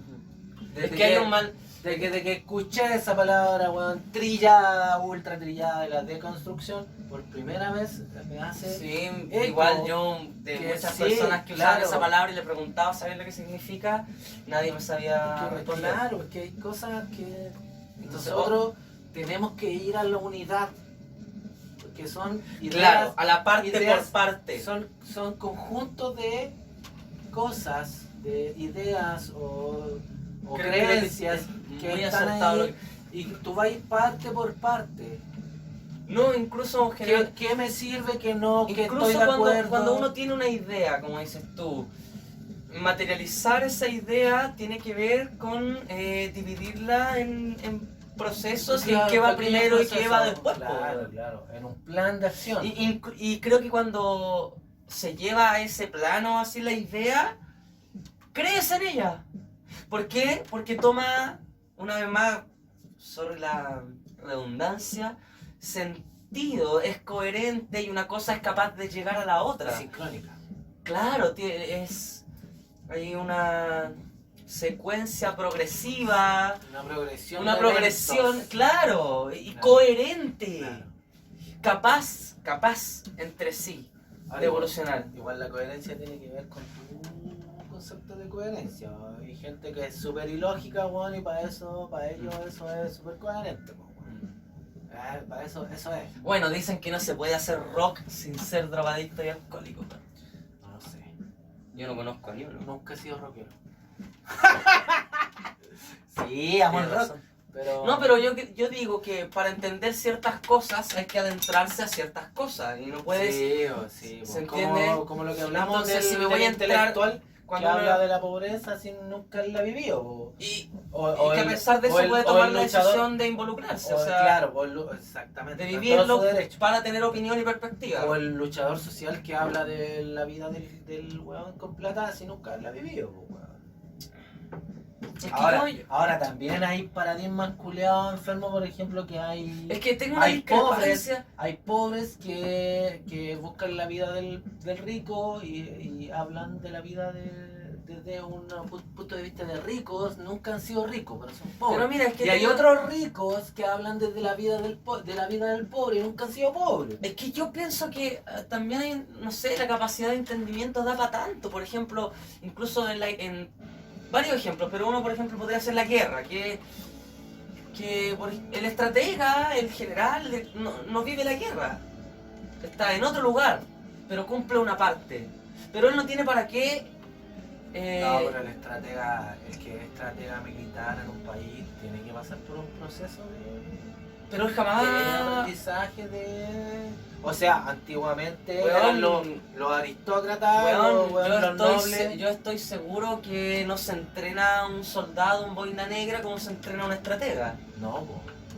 Es que hay un mal. de que escuché esa palabra, weón, trillada, ultra trillada de la deconstrucción, por primera vez me hace Sí, eco, igual yo de que muchas sí, personas que usaban claro. esa palabra y le preguntaba saber lo que significa, nadie me sabía responder. claro, es que hay cosas que Entonces, nosotros tenemos que ir a la unidad, porque son ideas, claro, a la parte ideas por parte. son conjuntos de cosas, de ideas o Creo que creencias es que muy están acertado ahí y tú vas parte por parte. No, incluso ¿Qué me sirve que no? Que incluso estoy de acuerdo. cuando uno tiene una idea, como dices tú, materializar esa idea tiene que ver con dividirla en procesos y Claro, qué va pequeños primero y qué va procesos. después. Claro, claro, en un plan de acción. Y creo que cuando se lleva a ese plano así la idea, crees en ella. ¿Por qué? Porque toma, una vez más, sobre la redundancia, sentido, es coherente y una cosa es capaz de llegar a la otra. Sincrónica. Claro, hay una secuencia progresiva, Una progresión. de eventos. claro, y Claro. coherente, Claro. capaz entre sí Ahora, de evolucionar. Igual la coherencia tiene que ver con tu concepto de coherencia. Hay gente que es súper ilógica, weón, y para ellos eso es súper coherente, po, weón. Para eso es. Bueno, dicen que no se puede hacer rock sin ser drogadicto y alcohólico. No lo sé. Yo no conozco a ni uno. Nunca he sido rockero. Sí, amo el Tienes rock. razón. Pero... No, pero yo digo que para entender ciertas cosas hay que adentrarse a ciertas cosas y no puedes... Sí, ¿se como, entiende? como lo que hablamos Entonces, del, si me del voy a intelectual cuando que uno- habla de la pobreza sin nunca la vivido. Po. Y O que a el- pesar de o eso el- puede o tomar el la luchador- decisión de involucrarse, o sea, claro, exactamente. de con vivirlo todo su derecho. para tener opinión y perspectiva. O el luchador social que habla de la vida del weón con plata sin nunca la vivido. Po, weón. Es que Ahora también hay paradigmas culeados enfermos, por ejemplo, que hay... es que tengo una hay discrepancia. Hay pobres que buscan la vida del rico y hablan de la vida desde un punto de vista de ricos. Nunca han sido ricos, pero son pobres. Pero mira, es que Y hay tengo- otros ricos que hablan desde la vida de la vida del pobre y nunca han sido pobres. Es que yo pienso que también hay, no sé, la capacidad de entendimiento da para tanto. Por ejemplo, incluso en varios ejemplos, pero uno, por ejemplo, podría ser la guerra, que el estratega, el general, no vive la guerra. Está en otro lugar, pero cumple una parte. Pero él no tiene para qué... No, pero el que es estratega militar en un país tiene que pasar por un proceso pero él de jamás... aprendizaje de... O sea, antiguamente Weón, eran los aristócratas, Weón, los nobles. yo estoy seguro que no se entrena a un soldado en boina negra como se entrena a un estratega. No,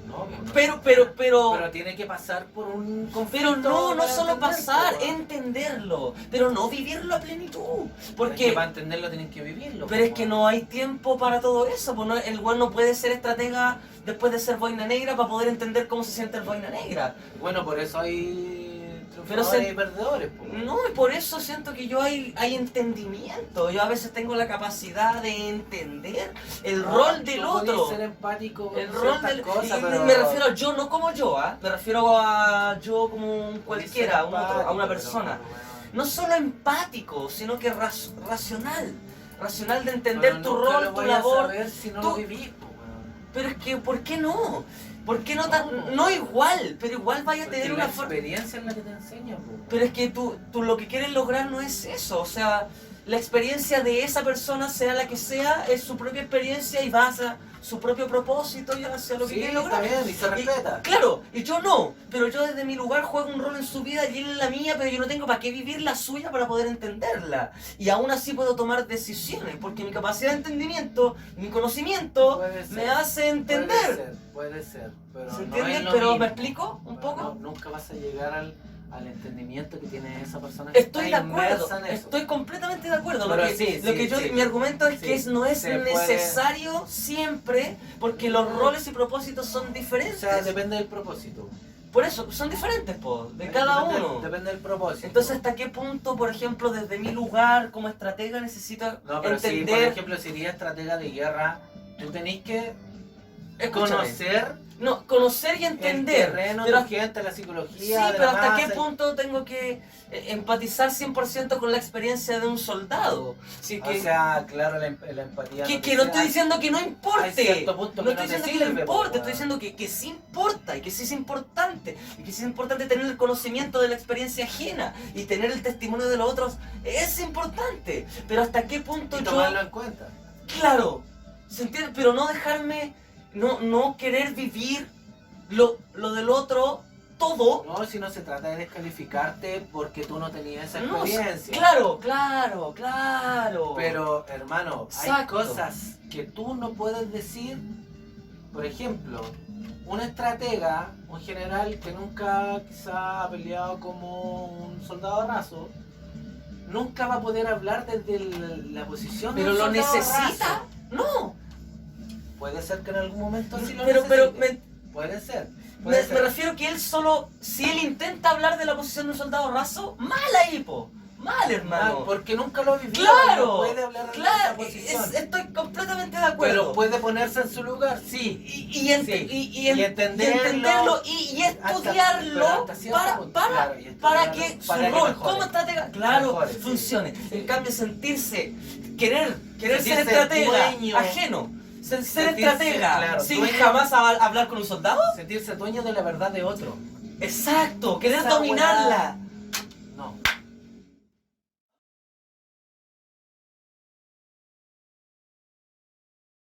no. Pero tiene que pasar por un Pero conflicto no para solo entender, pasar, po, weón. entenderlo, pero no vivirlo a plenitud. Es Porque, que para entenderlo tienen que vivirlo. pero po, es que weón. no hay tiempo para todo eso, pues el weón no puede ser estratega después de ser boina negra para poder entender cómo se siente el boina negra. Bueno, por eso hay Pero triunfadores y perdedores. Po, weón. No, y por eso siento que hay entendimiento. Yo a veces tengo la capacidad de entender el rol del Tú podés otro. ser empático con El rol ciertas del... cosas, y pero... me refiero a yo, no como yo, ¿ah? Me refiero a yo como un cualquiera, a un otro, a una persona. No solo empático, sino que racional. Racional de entender tu rol, tu labor. Si no tú- lo vivís, po, weón. Pero es que, ¿por qué no? ¿Por qué no tan... No. No igual, pero igual vaya a Porque tener la una forma... experiencia es la que te enseña, po. Pero es que tú lo que quieres lograr no es eso, o sea, la experiencia de esa persona, sea la que sea, es su propia experiencia y va hacia su propio propósito y hacia lo que Sí, quiere está lograr. bien, y se respeta. Claro, y yo no, pero yo desde mi lugar juego un rol en su vida y él en la mía, pero yo no tengo para qué vivir la suya para poder entenderla. Y aún así puedo tomar decisiones, porque mi capacidad de entendimiento, mi conocimiento, Puede ser, me hace entender. Puede ser, pero ¿Se no entiende? es lo Pero mismo. ¿me explico un Pero poco? no, nunca vas a llegar al entendimiento que tiene esa persona. Estoy de está acuerdo, inmersa en eso. estoy completamente de acuerdo. Pero Lo que, sí, lo sí, que yo, sí. mi argumento es que Sí, no es se puede- necesario siempre, porque los roles y propósitos son O diferentes. sea, depende del propósito. Por eso, son diferentes, de cada Depende- uno. Depende del propósito. Entonces, ¿hasta qué punto, por ejemplo, desde mi lugar como estratega necesito no, pero si, por entender... ejemplo, si eres estratega de guerra, tú tenés que Escúchame. conocer Conocer y el entender. terreno, pero, tu gente, la sí, psicología, de pero la ¿hasta masa. qué punto tengo que empatizar 100% con la experiencia de un soldado? Si O que, sea, claro, la empatía. que no estoy diciendo que no hay importe. cierto punto No que estoy no te diciendo que no sirve, importe, po, estoy diciendo que sí importa y que sí es importante. Y que sí es importante tener el conocimiento de la experiencia ajena y tener el testimonio de los otros es importante. Pero ¿hasta qué punto y yo... tomarlo en cuenta. Claro, ¿se entiende? Pero no dejarme, no querer vivir lo del otro todo. No, si no se trata de descalificarte porque tú no tenías esa No, experiencia. claro. Pero, hermano, hay Exacto. cosas que tú no puedes decir. Por ejemplo, un estratega, un general que nunca quizá ha peleado como un soldado raso, nunca va a poder hablar desde la posición de Pero un lo soldado necesita. raso. No. Puede ser que en algún momento sí lo Pero necesite. Puede ser. Puede me ser. refiero que él solo, si él intenta hablar de la posición de un soldado raso, mal ahí, po. Mal, hermano. Porque nunca lo ha vivido. Claro, No puede hablar de claro, esa posición. estoy completamente de acuerdo. Pero puede ponerse en su lugar, sí. Y entenderlo, y estudiarlo para que su rol como estratega, claro, Mejore, sí. funcione. En cambio, querer Sentirse ser estratega dueño. ajeno, ser Sentirse, estratega claro, sin dueño. jamás hablar con un soldado. Sentirse dueño de la verdad de otro. Exacto, querer Esa dominarla.